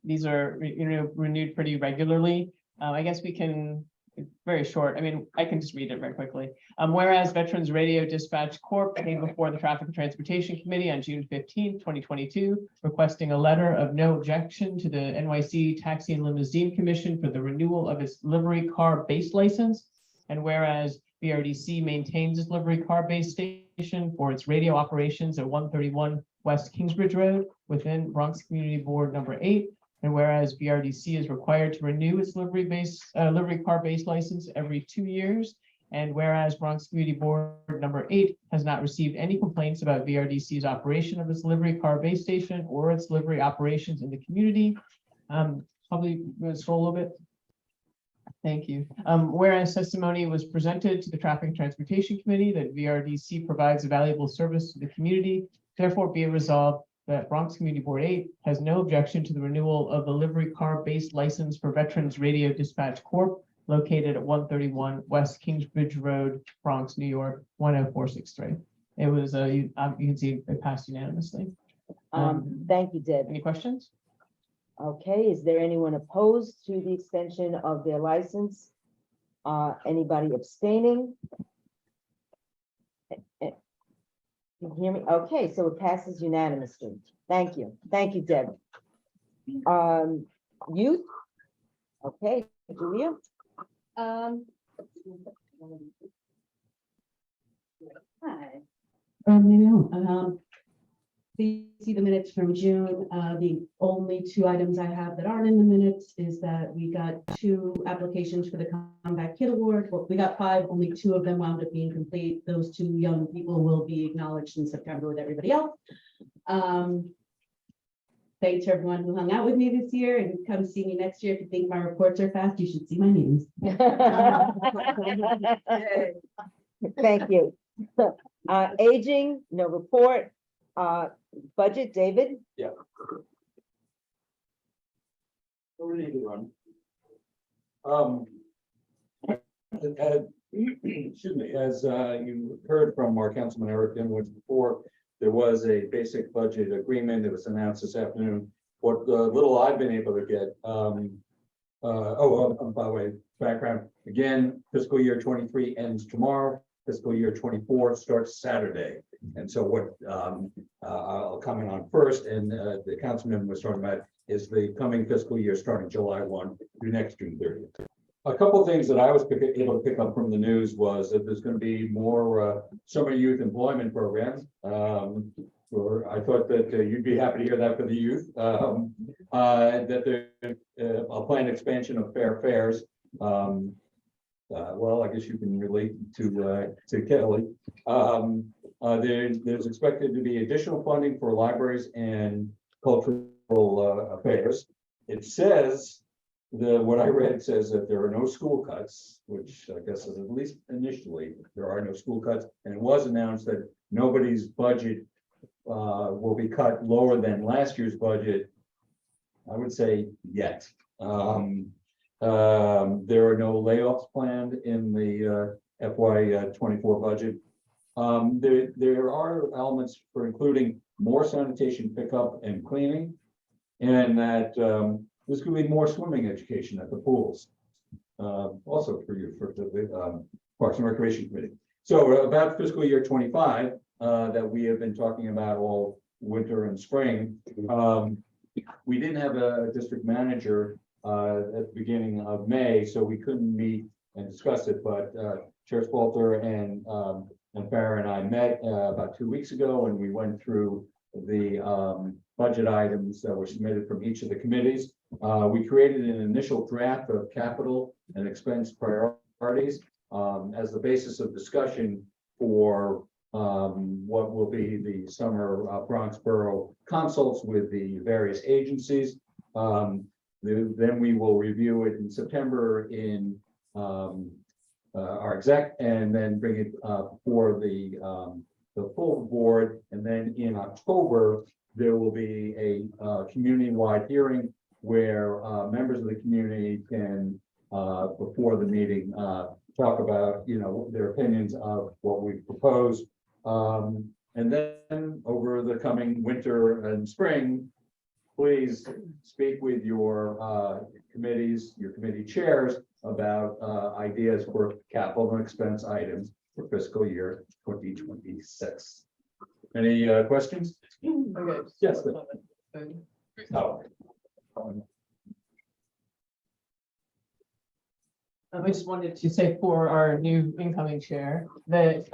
These are renewed pretty regularly. I guess we can, it's very short. I mean, I can just read it very quickly. Whereas Veterans Radio Dispatch Corp. Came before the Traffic and Transportation Committee on June 15, 2022, requesting a letter of no objection to the NYC Taxi and Limousine Commission for the renewal of its livery car base license. And whereas VRDC maintains its livery car base station for its radio operations at 131 West Kingsbridge Road within Bronx Community Board number 8. And whereas VRDC is required to renew its livery car base license every 2 years. And whereas Bronx Community Board number 8 has not received any complaints about VRDC's operation of its livery car base station or its livery operations in the community. Probably going to scroll a little bit. Thank you. Whereas testimony was presented to the Traffic and Transportation Committee that VRDC provides a valuable service to the community, therefore be it resolved that Bronx Community Board 8 has no objection to the renewal of the livery car-based license for Veterans Radio Dispatch Corp. Located at 131 West Kingsbridge Road, Bronx, New York, 10463. It was, you can see it passed unanimously. Thank you, Deb. Any questions? Okay, is there anyone opposed to the extension of their license? Anybody abstaining? You hear me? Okay, so it passes unanimously. Thank you. Thank you, Deb. Youth? Okay, Julia? Hi. Please see the minutes from June. The only two items I have that aren't in the minutes is that we got 2 applications for the Comeback Kid Award. Well, we got 5, only 2 of them wound up being complete. Those 2 young people will be acknowledged in September with everybody else. Thanks to everyone who hung out with me this year, and come see me next year. If you think my reports are fast, you should see my names. Thank you. Aging, no report. Budget, David? Yeah. Excuse me, as you heard from our Councilman Eric Dinwood before, there was a basic budget agreement that was announced this afternoon. What little I've been able to get, by the way, background, again, fiscal year 23 ends tomorrow, fiscal year 24 starts Saturday. And so what I'll comment on first, and the councilman was talking about, is the coming fiscal year starting July 1 through next June 30th. A couple of things that I was able to pick up from the news was that there's going to be more summer youth employment programs. I thought that you'd be happy to hear that for the youth. That there's a planned expansion of fair fares. Well, I guess you can relate to Kelly. There's expected to be additional funding for libraries and cultural affairs. It says, what I read says that there are no school cuts, which I guess is, at least initially, there are no school cuts. And it was announced that nobody's budget will be cut lower than last year's budget. I would say yet. There are no layoffs planned in the FY 24 budget. There are elements for including more sanitation pickup and cleaning, and that there's going to be more swimming education at the pools. Also for you, for the Parks and Recreation Committee. So about fiscal year 25 that we have been talking about all winter and spring. We didn't have a district manager at the beginning of May, so we couldn't meet and discuss it, but Chair Spalter and Farah and I met about 2 weeks ago, and we went through the budget items that were submitted from each of the committees. We created an initial draft of capital and expense priorities as the basis of discussion for what will be the summer Bronx Borough consults with the various agencies. Then we will review it in September in our exec, and then bring it for the full board. And then in October, there will be a community-wide hearing where members of the community can, before the meeting, talk about, their opinions of what we've proposed. And then over the coming winter and spring, please speak with your committees, your committee chairs about ideas for capital and expense items for fiscal year 2026. Any questions? Okay. Yes. Oh. I just wanted to say for our new incoming chair that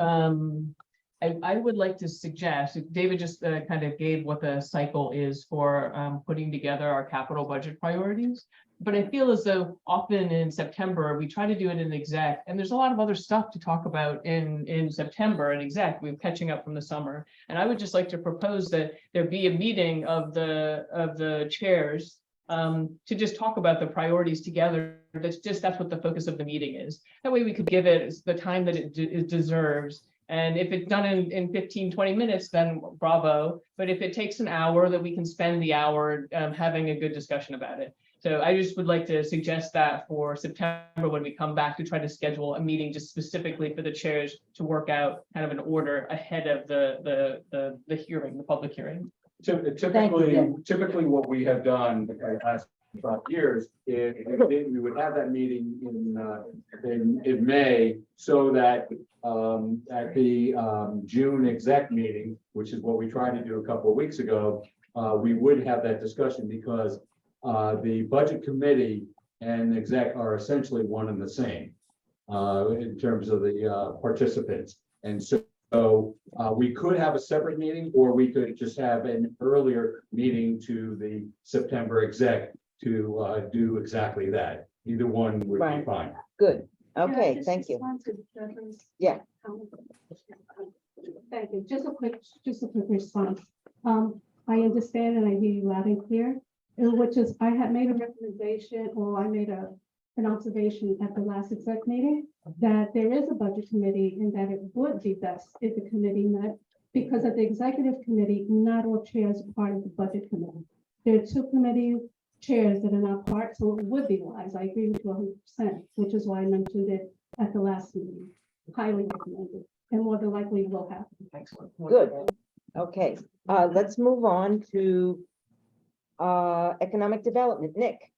I would like to suggest, David just kind of gave what the cycle is for putting together our capital budget priorities. But I feel as though often in September, we try to do it in exec, and there's a lot of other stuff to talk about in September in exec. We're catching up from the summer. And I would just like to propose that there be a meeting of the chairs to just talk about the priorities together. That's what the focus of the meeting is. That way we could give it the time that it deserves And if it's done in 15, 20 minutes, then bravo. But if it takes an hour, then we can spend the hour having a good discussion about it. So I just would like to suggest that for September, when we come back to try to schedule a meeting just specifically for the chairs to work out kind of an order ahead of the hearing, the public hearing. Typically what we have done the last 5 years is we would have that meeting in May, so that at the June exec meeting, which is what we tried to do a couple of weeks ago, we would have that discussion, because the budget committee and exec are essentially one and the same in terms of the participants. And so we could have a separate meeting, or we could just have an earlier meeting to the September exec to do exactly that. Either one would be Right. fine. Good. Okay, thank you. Yeah. Thank you. Just a quick response. I understand and I hear you loud and clear, which is I had made a recommendation, or I made an observation at the last exec meeting that there is a budget committee and that it would be best if the committee met, because at the executive committee, not all chairs are part of the budget committee. There are 2 committee chairs that are not part, so it would be wise. I agree with you 100%, which is why I mentioned it at the last meeting. Highly recommended, and more than likely will happen. Excellent. Good. Okay, let's move on to economic development. Nick?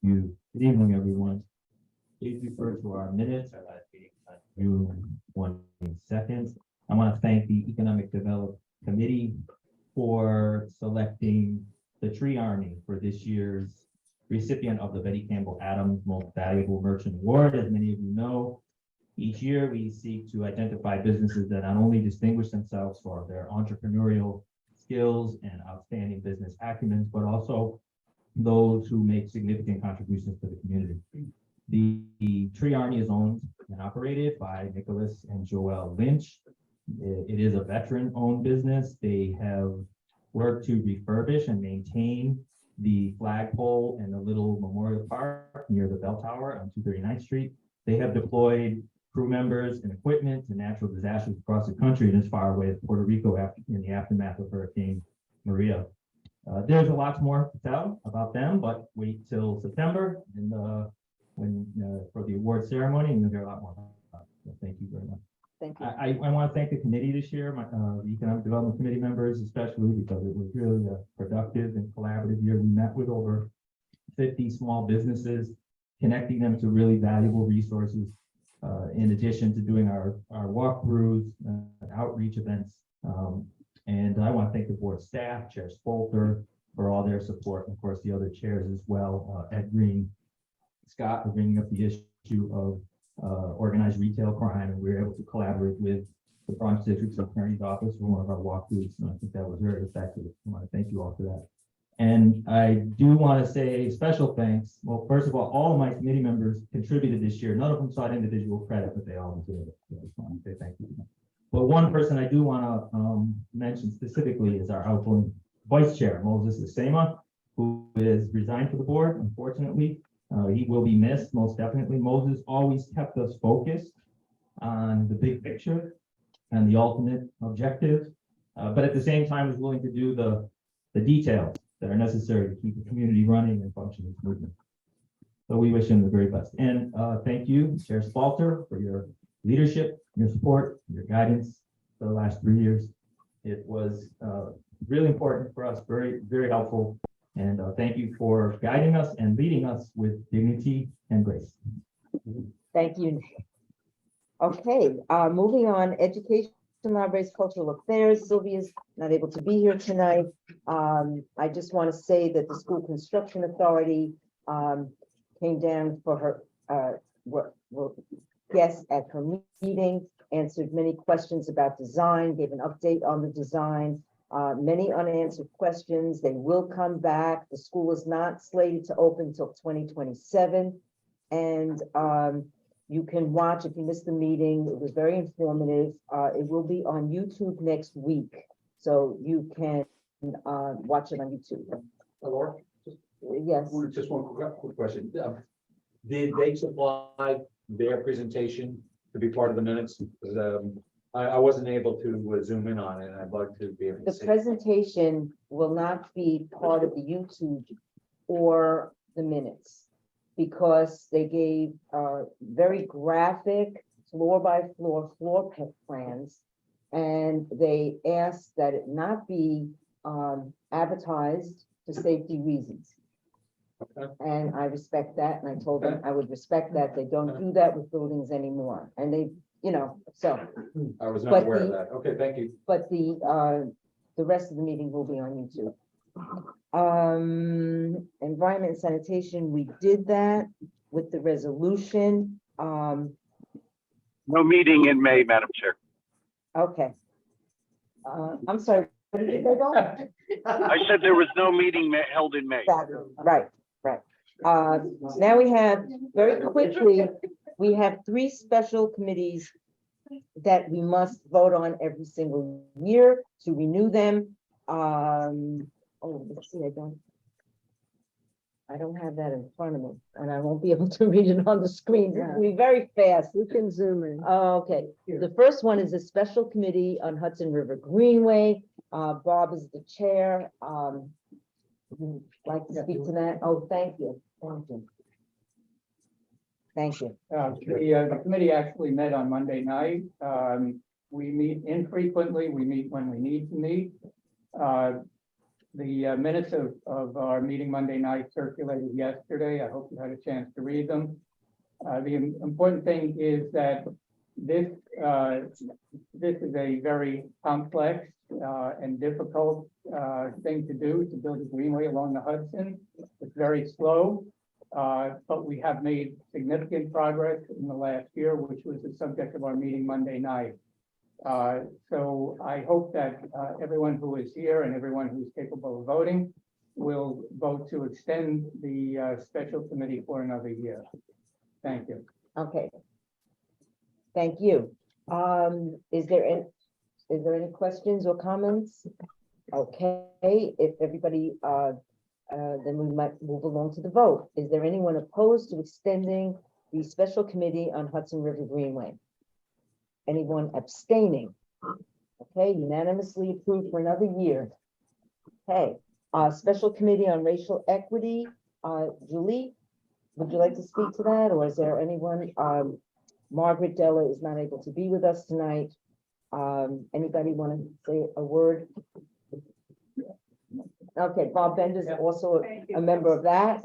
Good evening, everyone. Please refer to our minutes, our last meeting on June 22nd. I want to thank the Economic Development Committee for selecting the Tree Army for this year's recipient of the Betty Campbell Adams Most Valuable Merchant Award. As many of you know, each year we seek to identify businesses that not only distinguish themselves for their entrepreneurial skills and outstanding business acumen, but also those who make significant contributions to the community. The Tree Army is owned and operated by Nicholas and Joelle Lynch. It is a veteran-owned business. They have worked to refurbish and maintain the flagpole and the little memorial park near the bell tower on 239th Street. They have deployed crew members and equipment to natural disasters across the country and as far away as Puerto Rico in the aftermath of Hurricane Maria. There's a lot more to tell about them, but wait till September and for the award ceremony, and you'll hear a lot more about it. So thank you very much. Thank you. I want to thank the committee this year, the Economic Development Committee members, especially because it was really a productive and collaborative year. We met with over 50 small businesses, connecting them to really valuable resources, in addition to doing our walkthroughs, outreach events. And I want to thank the board staff, Chair Spolter, for all their support, and of course the other chairs as well, Ed Green, Scott, for bringing up the issue of organized retail crime, and we were able to collaborate with the Bronx District Attorney's Office for one of our walkthroughs, and I think that was very effective. I want to thank you all for that. And I do want to say special thanks. Well, first of all of my committee members contributed this year. None of them sought individual credit, but they all did it. So I just want to say thank you. But one person I do want to mention specifically is our outgoing vice chair, Moses Isema, who is resigned from the board, unfortunately. He will be missed, most definitely. Moses always kept us focused on the big picture and the ultimate objective, but at the same time was willing to do the details that are necessary to keep the community running and functioning smoothly. So we wish him the very best. And thank you, Chair Spalter, for your leadership, your support, your guidance for the last 3 years. It was really important for us, very, very helpful. And thank you for guiding us and leading us with dignity and grace. Thank you, Nick. Okay, moving on, education, libraries, cultural affairs. Sylvia's not able to be here tonight. I just want to say that the School Construction Authority came down for her guest at her meeting, answered many questions about design, gave an update on the design. Many unanswered questions. They will come back. The school is not slated to open until 2027. And you can watch, if you missed the meeting, it was very informative. It will be on YouTube next week. So you can watch it on YouTube. Laura? Yes. Just one quick question. Did they supply their presentation to be part of the minutes? 'Cause, I wasn't able to zoom in on it, and I'd like to be able to The see. presentation will not be part of the YouTube or the minutes. Because they gave very graphic floor by floor plans. And they asked that it not be advertised for safety reasons. Okay. And I respect that, and I told them I would respect that. They don't do that with buildings anymore, and they, so. I was not But aware of the- that. Okay, thank you. But the rest of the meeting will be on YouTube. Environment and sanitation, we did that with the resolution. No meeting in May, Madam Chair. Okay. I'm sorry, what did you say, Dawn? I said there was no meeting held in May. Right. Now we have, very quickly, we have 3 special committees that we must vote on every single year to renew them. Let's see, I don't have that in front of me, and I won't be able to read it on the screen. It's gonna be very fast. We can zoom in. Okay, the first one is a special committee on Hudson River Greenway. Bob is the chair. Would you like to speak to that? Oh, thank you. Thank you. The committee actually met on Monday night. We meet infrequently. We meet when we need to meet. The minutes of our meeting Monday night circulated yesterday. I hope you had a chance to read them. The important thing is that this is a very complex and difficult thing to do, to build a greenway along the Hudson. It's very slow, but we have made significant progress in the last year, which was the subject of our meeting Monday night. So I hope that everyone who is here and everyone who's capable of voting will vote to extend the special committee for another year. Thank you. Okay. Thank you. Is there any questions or comments? Okay, if everybody, then we might move along to the vote. Is there anyone opposed to extending the special committee on Hudson River Greenway? Anyone abstaining? Okay, unanimously approved for another year. Okay, special committee on racial equity, Julie, would you like to speak to that, or is there anyone? Margaret Della is not able to be with us tonight. Anybody want to say a word? Okay, Bob Bender is also a member of that.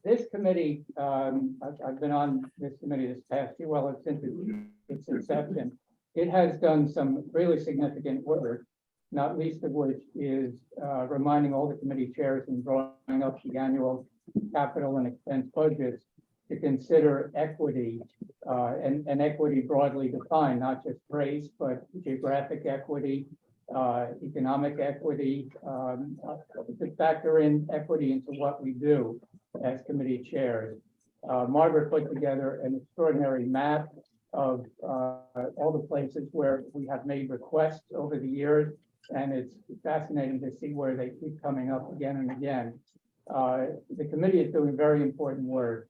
This committee, I've been on this committee this past year, well, since its inception. It has done some really significant work, not least of which is reminding all the committee chairs and drawing up the annual capital and expense budgets to consider equity and equity broadly defined, not just race, but geographic equity, economic equity, to factor in equity into what we do as committee chairs. Margaret put together an extraordinary map of all the places where we have made requests over the years, and it's fascinating to see where they keep coming up again and again. The committee is doing very important work.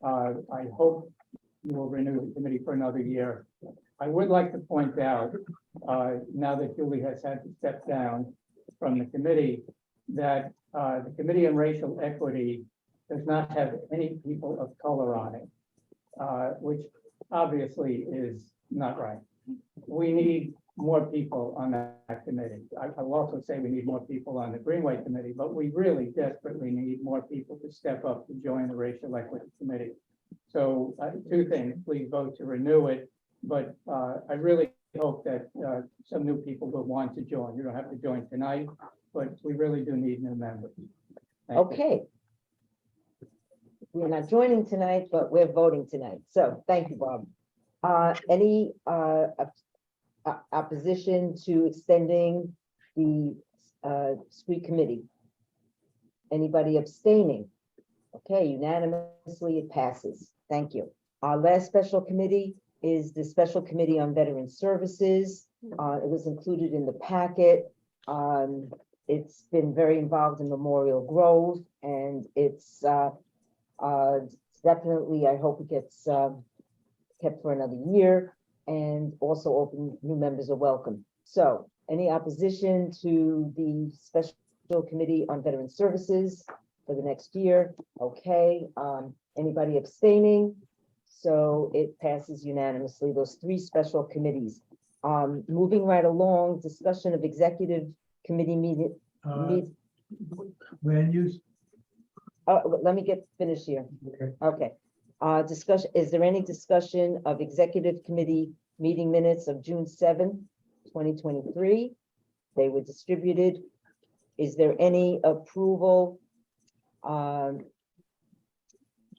I hope you will renew the committee for another year. I would like to point out, now that Julie has had to step down from the committee, that the Committee on Racial Equity does not have any people of color on it, which obviously is not right. We need more people on that committee. I will also say we need more people on the Greenway Committee, but we really desperately need more people to step up to join the Racial Equity Committee. So 2 things, please vote to renew it, but I really hope that some new people will want to join. You don't have to join tonight, but we really do need new members. Thank you. Okay. We're not joining tonight, but we're voting tonight. So thank you, Bob. Any opposition to extending the street committee? Anybody abstaining? Okay, unanimously it passes. Thank you. Our last special committee is the Special Committee on Veteran Services. It was included in the packet. It's been very involved in Memorial Grove, and it's Definitely, I hope it gets kept for another year, and also open, new members are welcome. So, any opposition to the Special Committee on Veteran Services for the next year? Okay, anybody abstaining? So it passes unanimously, those three special committees. Moving right along, discussion of executive committee meeting. Land use, Let me get finished here. okay. Okay. Discussion, is there any discussion of executive committee meeting minutes of June 7th, 2023? They were distributed. Is there any approval?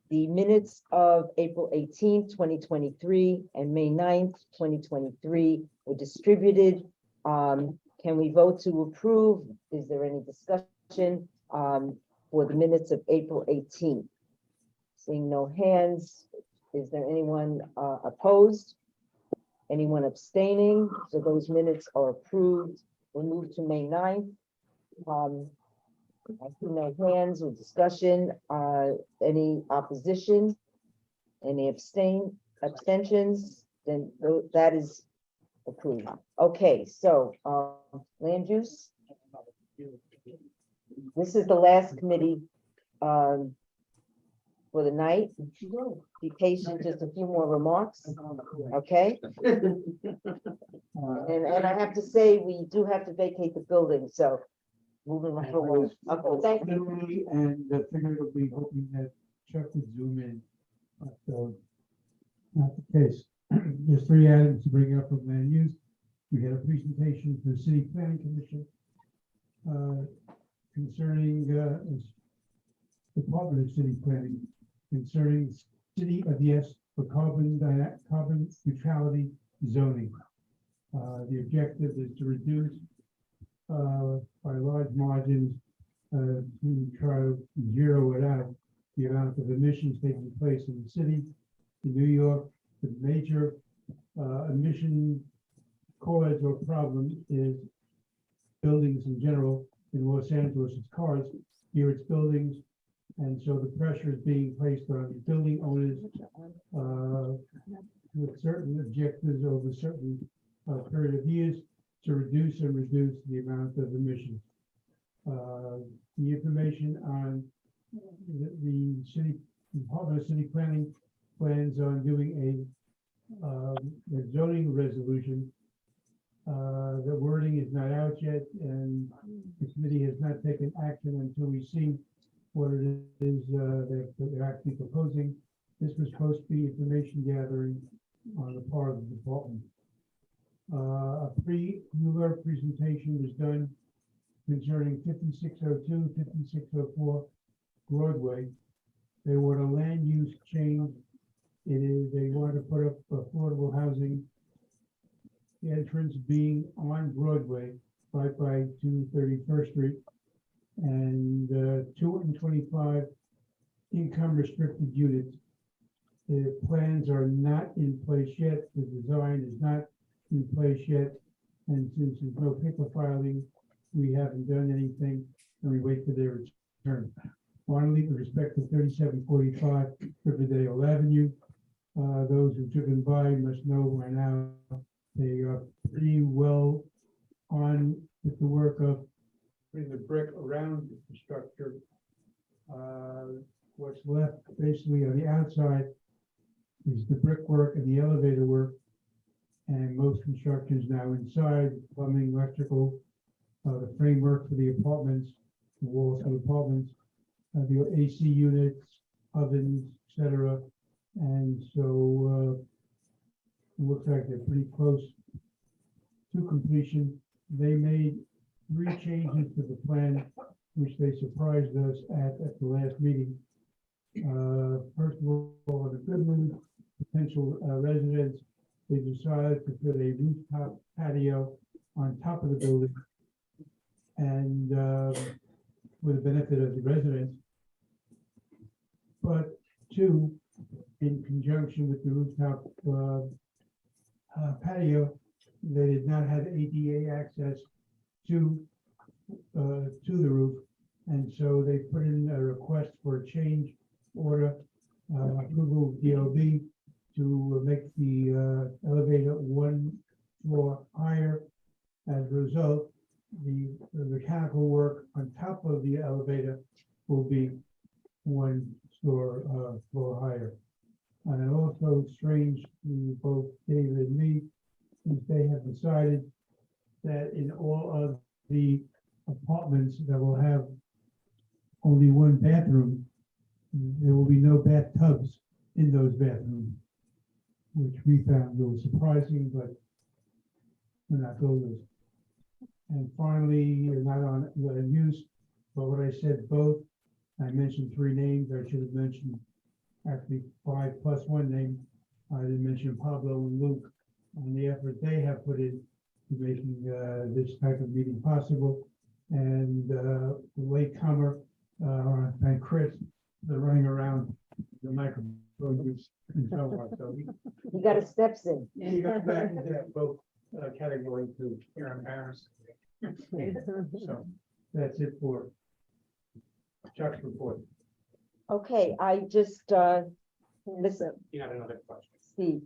The minutes of April 18th, 2023 and May 9th, 2023 were distributed. Can we vote to approve? Is there any discussion for the minutes of April 18th? Seeing no hands, is there anyone opposed? Anyone abstaining? So those minutes are approved. We'll move to May 9th. I see no hands or discussion. Any opposition? Any abstentions? Then that is approved. Okay, so land use. This is the last committee for the night. Be patient, just a few more remarks, okay? And I have to say, we do have to vacate the building, so moving right along. Okay, thank you. Literally, and figuratively hoping that Chuck would zoom in. So, not the case. There's three items to bring up from land use. We had a presentation to the City Planning Commission concerning Department of City Planning, concerning City of Yes for carbon neutrality zoning. The objective is to reduce by large margins to try to zero it out, the amount of emissions taking place in the city. In New York, the major emission cause or problem is buildings in general. In Los Angeles, it's cars. Here it's buildings. And so the pressure is being placed on building owners with certain objectives over a certain period of years to reduce the amount of emissions. The information on the city Department of City Planning plans on doing a zoning resolution. The wording is not out yet, and the committee has not taken action until we see what it is that they're actually proposing. This was supposed to be information gathering on the part of the department. A pre-Mueller presentation was done concerning 5602, 5604 Broadway. They want a land use change. They want to put up affordable housing. The entrance being on Broadway, right by 231st Street, and 225 income restricted units. The plans are not in place yet. The design is not in place yet. And since there's no paper filing, we haven't done anything, and we wait for their return. Finally, with respect to 3745 Riverdale Avenue, those who've driven by must know by now they are pretty well on with the work of putting the brick around the structure. What's left basically on the outside is the brickwork and the elevator work, and most construction is now inside, plumbing, electrical, the framework for the apartments, the walls for the apartments, the AC units, ovens, etc. And so it looks like they're pretty close to completion. They made 3 changes to the plan, which they surprised us at the last meeting. First of all, on the Goodman potential residents, they decided to put a rooftop patio on top of the building, and for the benefit of the residents. But 2, in conjunction with the rooftop patio, they did not have ADA access to the roof, and so they put in a request for a change order approval of DOB to make the elevator one floor higher. As a result, the mechanical work on top of the elevator will be one floor higher. And also strange to both David and me, is they have decided that in all of the apartments that will have only one bathroom, there will be no bathtubs in those bathrooms, which we found a little surprising, but we're not builders. And finally, not on use, but what I said both, I mentioned 3 names, I should have mentioned actually 5 plus 1 name. I didn't mention Pablo and Luke on the effort they have put in to making this type of meeting possible. And the latecomer, and Chris, they're running around the microphone use and so on. So You got a steps in. he got back into both categories too. Here in Paris. So that's it for Chuck's report. Okay, I just, listen, You had another question. Steve,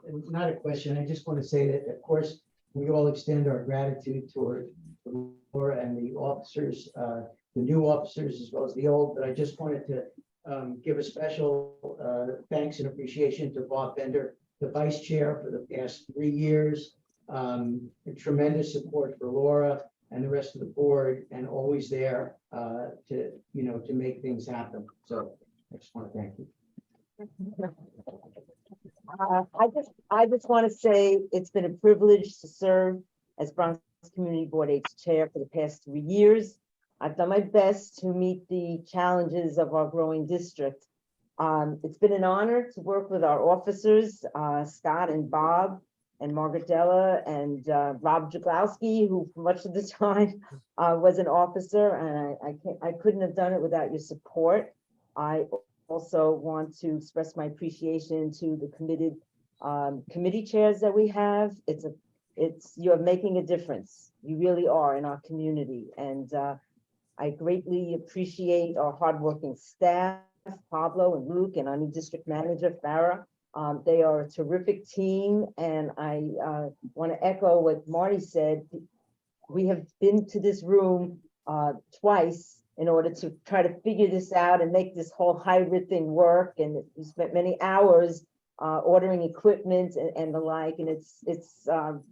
It's not a question. I just want to say that, of course, we all extend our gratitude toward Laura and the officers, the new officers as well as the old, but I just wanted to give a special thanks and appreciation to Bob Bender, the vice chair for the past 3 years. A tremendous support for Laura and the rest of the board, and always there to make things happen. So I just want to thank you. I just want to say it's been a privilege to serve as Bronx Community Board 8's chair for the past 3 years. I've done my best to meet the challenges of our growing district. It's been an honor to work with our officers, Scott and Bob and Margaret Della and Rob Jaglowski, who for much of the time was an officer, and I couldn't have done it without your support. I also want to express my appreciation to the committed committee chairs that we have. You're making a difference. You really are in our community, and I greatly appreciate our hardworking staff, Pablo and Luke, and our new district manager, Farah. They are a terrific team, and I want to echo what Marty said. We have been to this room twice in order to try to figure this out and make this whole hybrid thing work. And we spent many hours ordering equipment and the like, and it's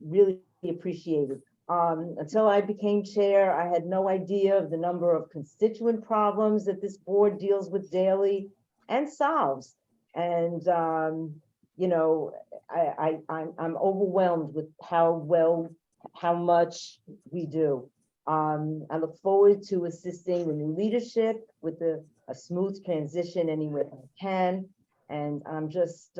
really appreciated. Until I became chair, I had no idea of the number of constituent problems that this board deals with daily and solves. And, you know, I'm overwhelmed with how much we do. I look forward to assisting the new leadership with a smooth transition anywhere I can. And I'm just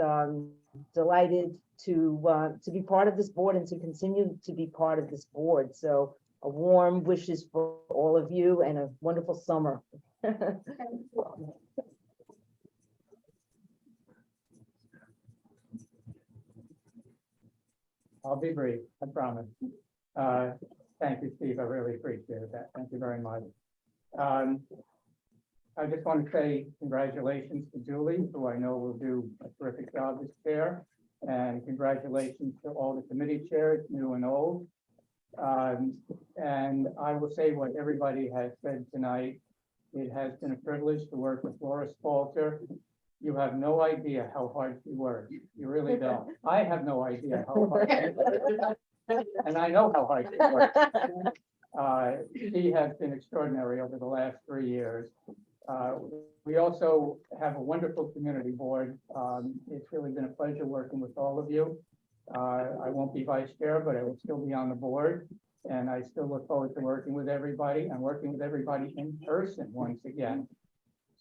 delighted to be part of this board and to continue to be part of this board. So a warm wishes for all of you and a wonderful summer. I'll be brief, I promise. Thank you, Steve. I really appreciate that. Thank you very much. I just want to say congratulations to Julie, who I know will do a terrific job as chair. And congratulations to all the committee chairs, new and old. And I will say what everybody has said tonight. It has been a privilege to work with Laura Spalter. You have no idea how hard she works. You really don't. I have no idea how hard she works. And I know how hard she works. She has been extraordinary over the last 3 years. We also have a wonderful community board. It's really been a pleasure working with all of you. I won't be vice chair, but I will still be on the board. And I still look forward to working with everybody and working with everybody in person once again.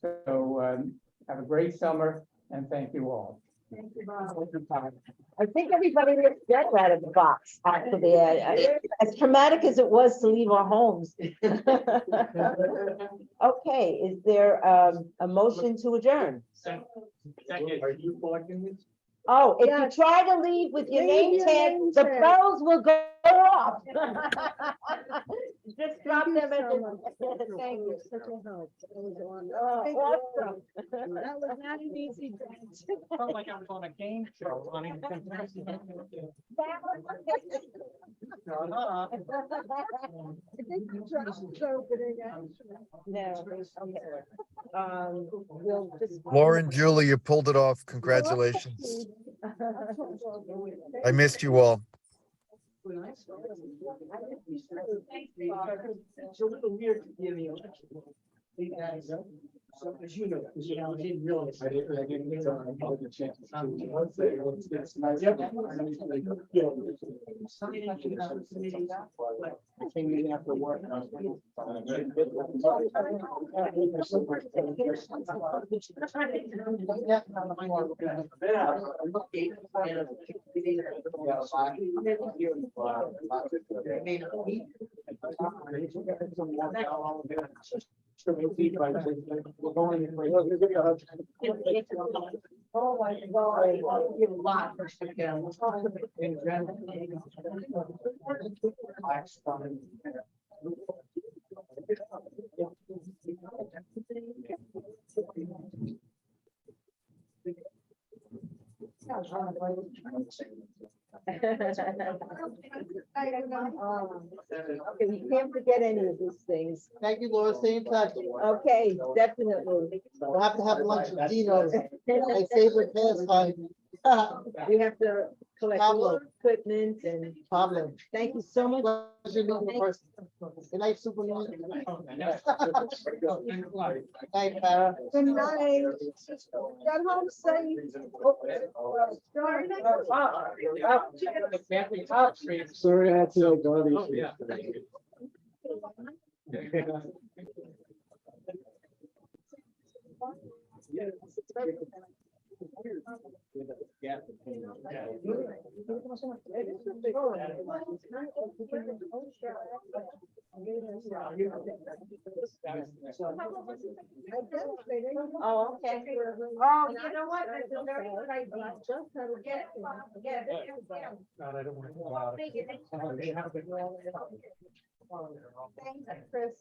So have a great summer and thank you all. Thank you, Bob. I think everybody gets better out of the box after as traumatic as it was to leave our homes. Okay, is there a motion to adjourn? Are you blocking this? Oh, if you try to leave with your name tag, the bells will go off. Just drop them at the. Thank you, such a help. Oh, awesome. That was not an easy day. Felt like I was on a game show. We'll just. Lauren, Julie, you pulled it off. Congratulations. I missed you all. It's a little weird to give me election. So, as you know, I didn't realize. I didn't get a chance. I came in after work. Oh, my God, I give a lot for Okay, you can't forget any of these things. Thank you, Laura. Stay in touch. Okay, definitely. We'll have to have lunch with Dino's, my favorite pastime. We have to collect all Pablo. the equipment and Pablo. thank you so much. Pleasure meeting you in person. Good night, Superman. Night, Tara. Good night. Get home safe. Sorry, I had to go to these. Oh, okay. Oh, you know what? That's a very good idea. God, I don't want to go out. Thanks, Chris.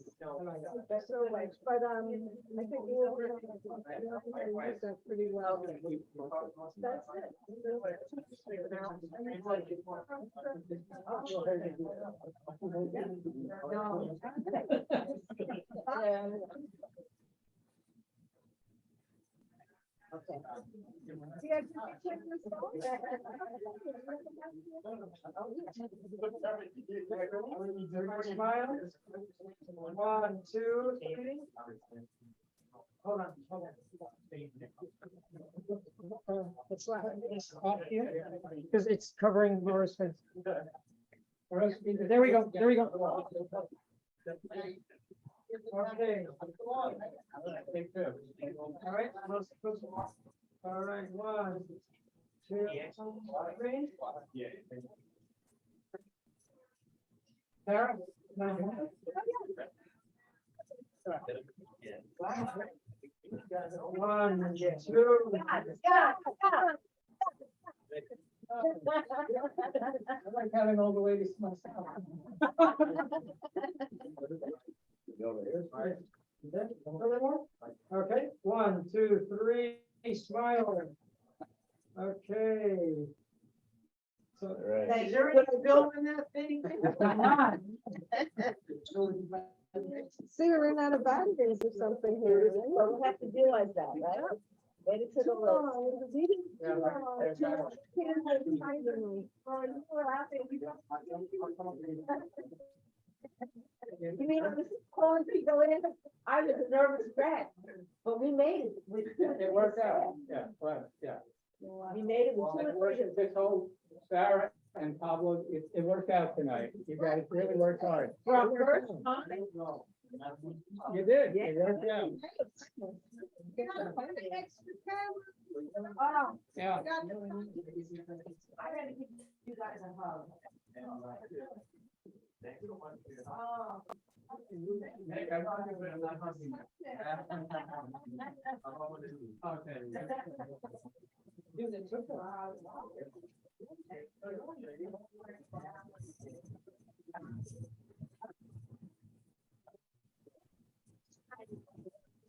That's so much, but, I think we'll use that pretty well. That's it. Okay. One, two, three. Hold on, hold on. It's off here, because it's covering Laura's face. There we go, there we go. Okay. All right, all right, one, two, three. Sarah? One, two. I like having all the ladies to myself. Okay, one, two, three, smile. Okay. So, is there any bill in that thing? See, we're in out of batteries or something here. Well, we have to do like that, right? Add it to the list. You mean, I was calling people in, I was a nervous wreck, but we made it. It worked out, yeah, well, yeah. We made it with two or three. This whole Sarah and Pablo, it worked out tonight. You guys really worked hard. For our first time. You did, it worked out. Oh, Yeah. I gotta give you guys a hug. Oh.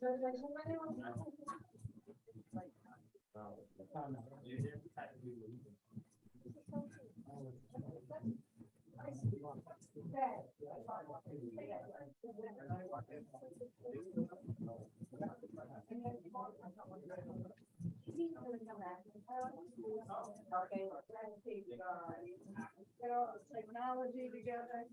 Technology together.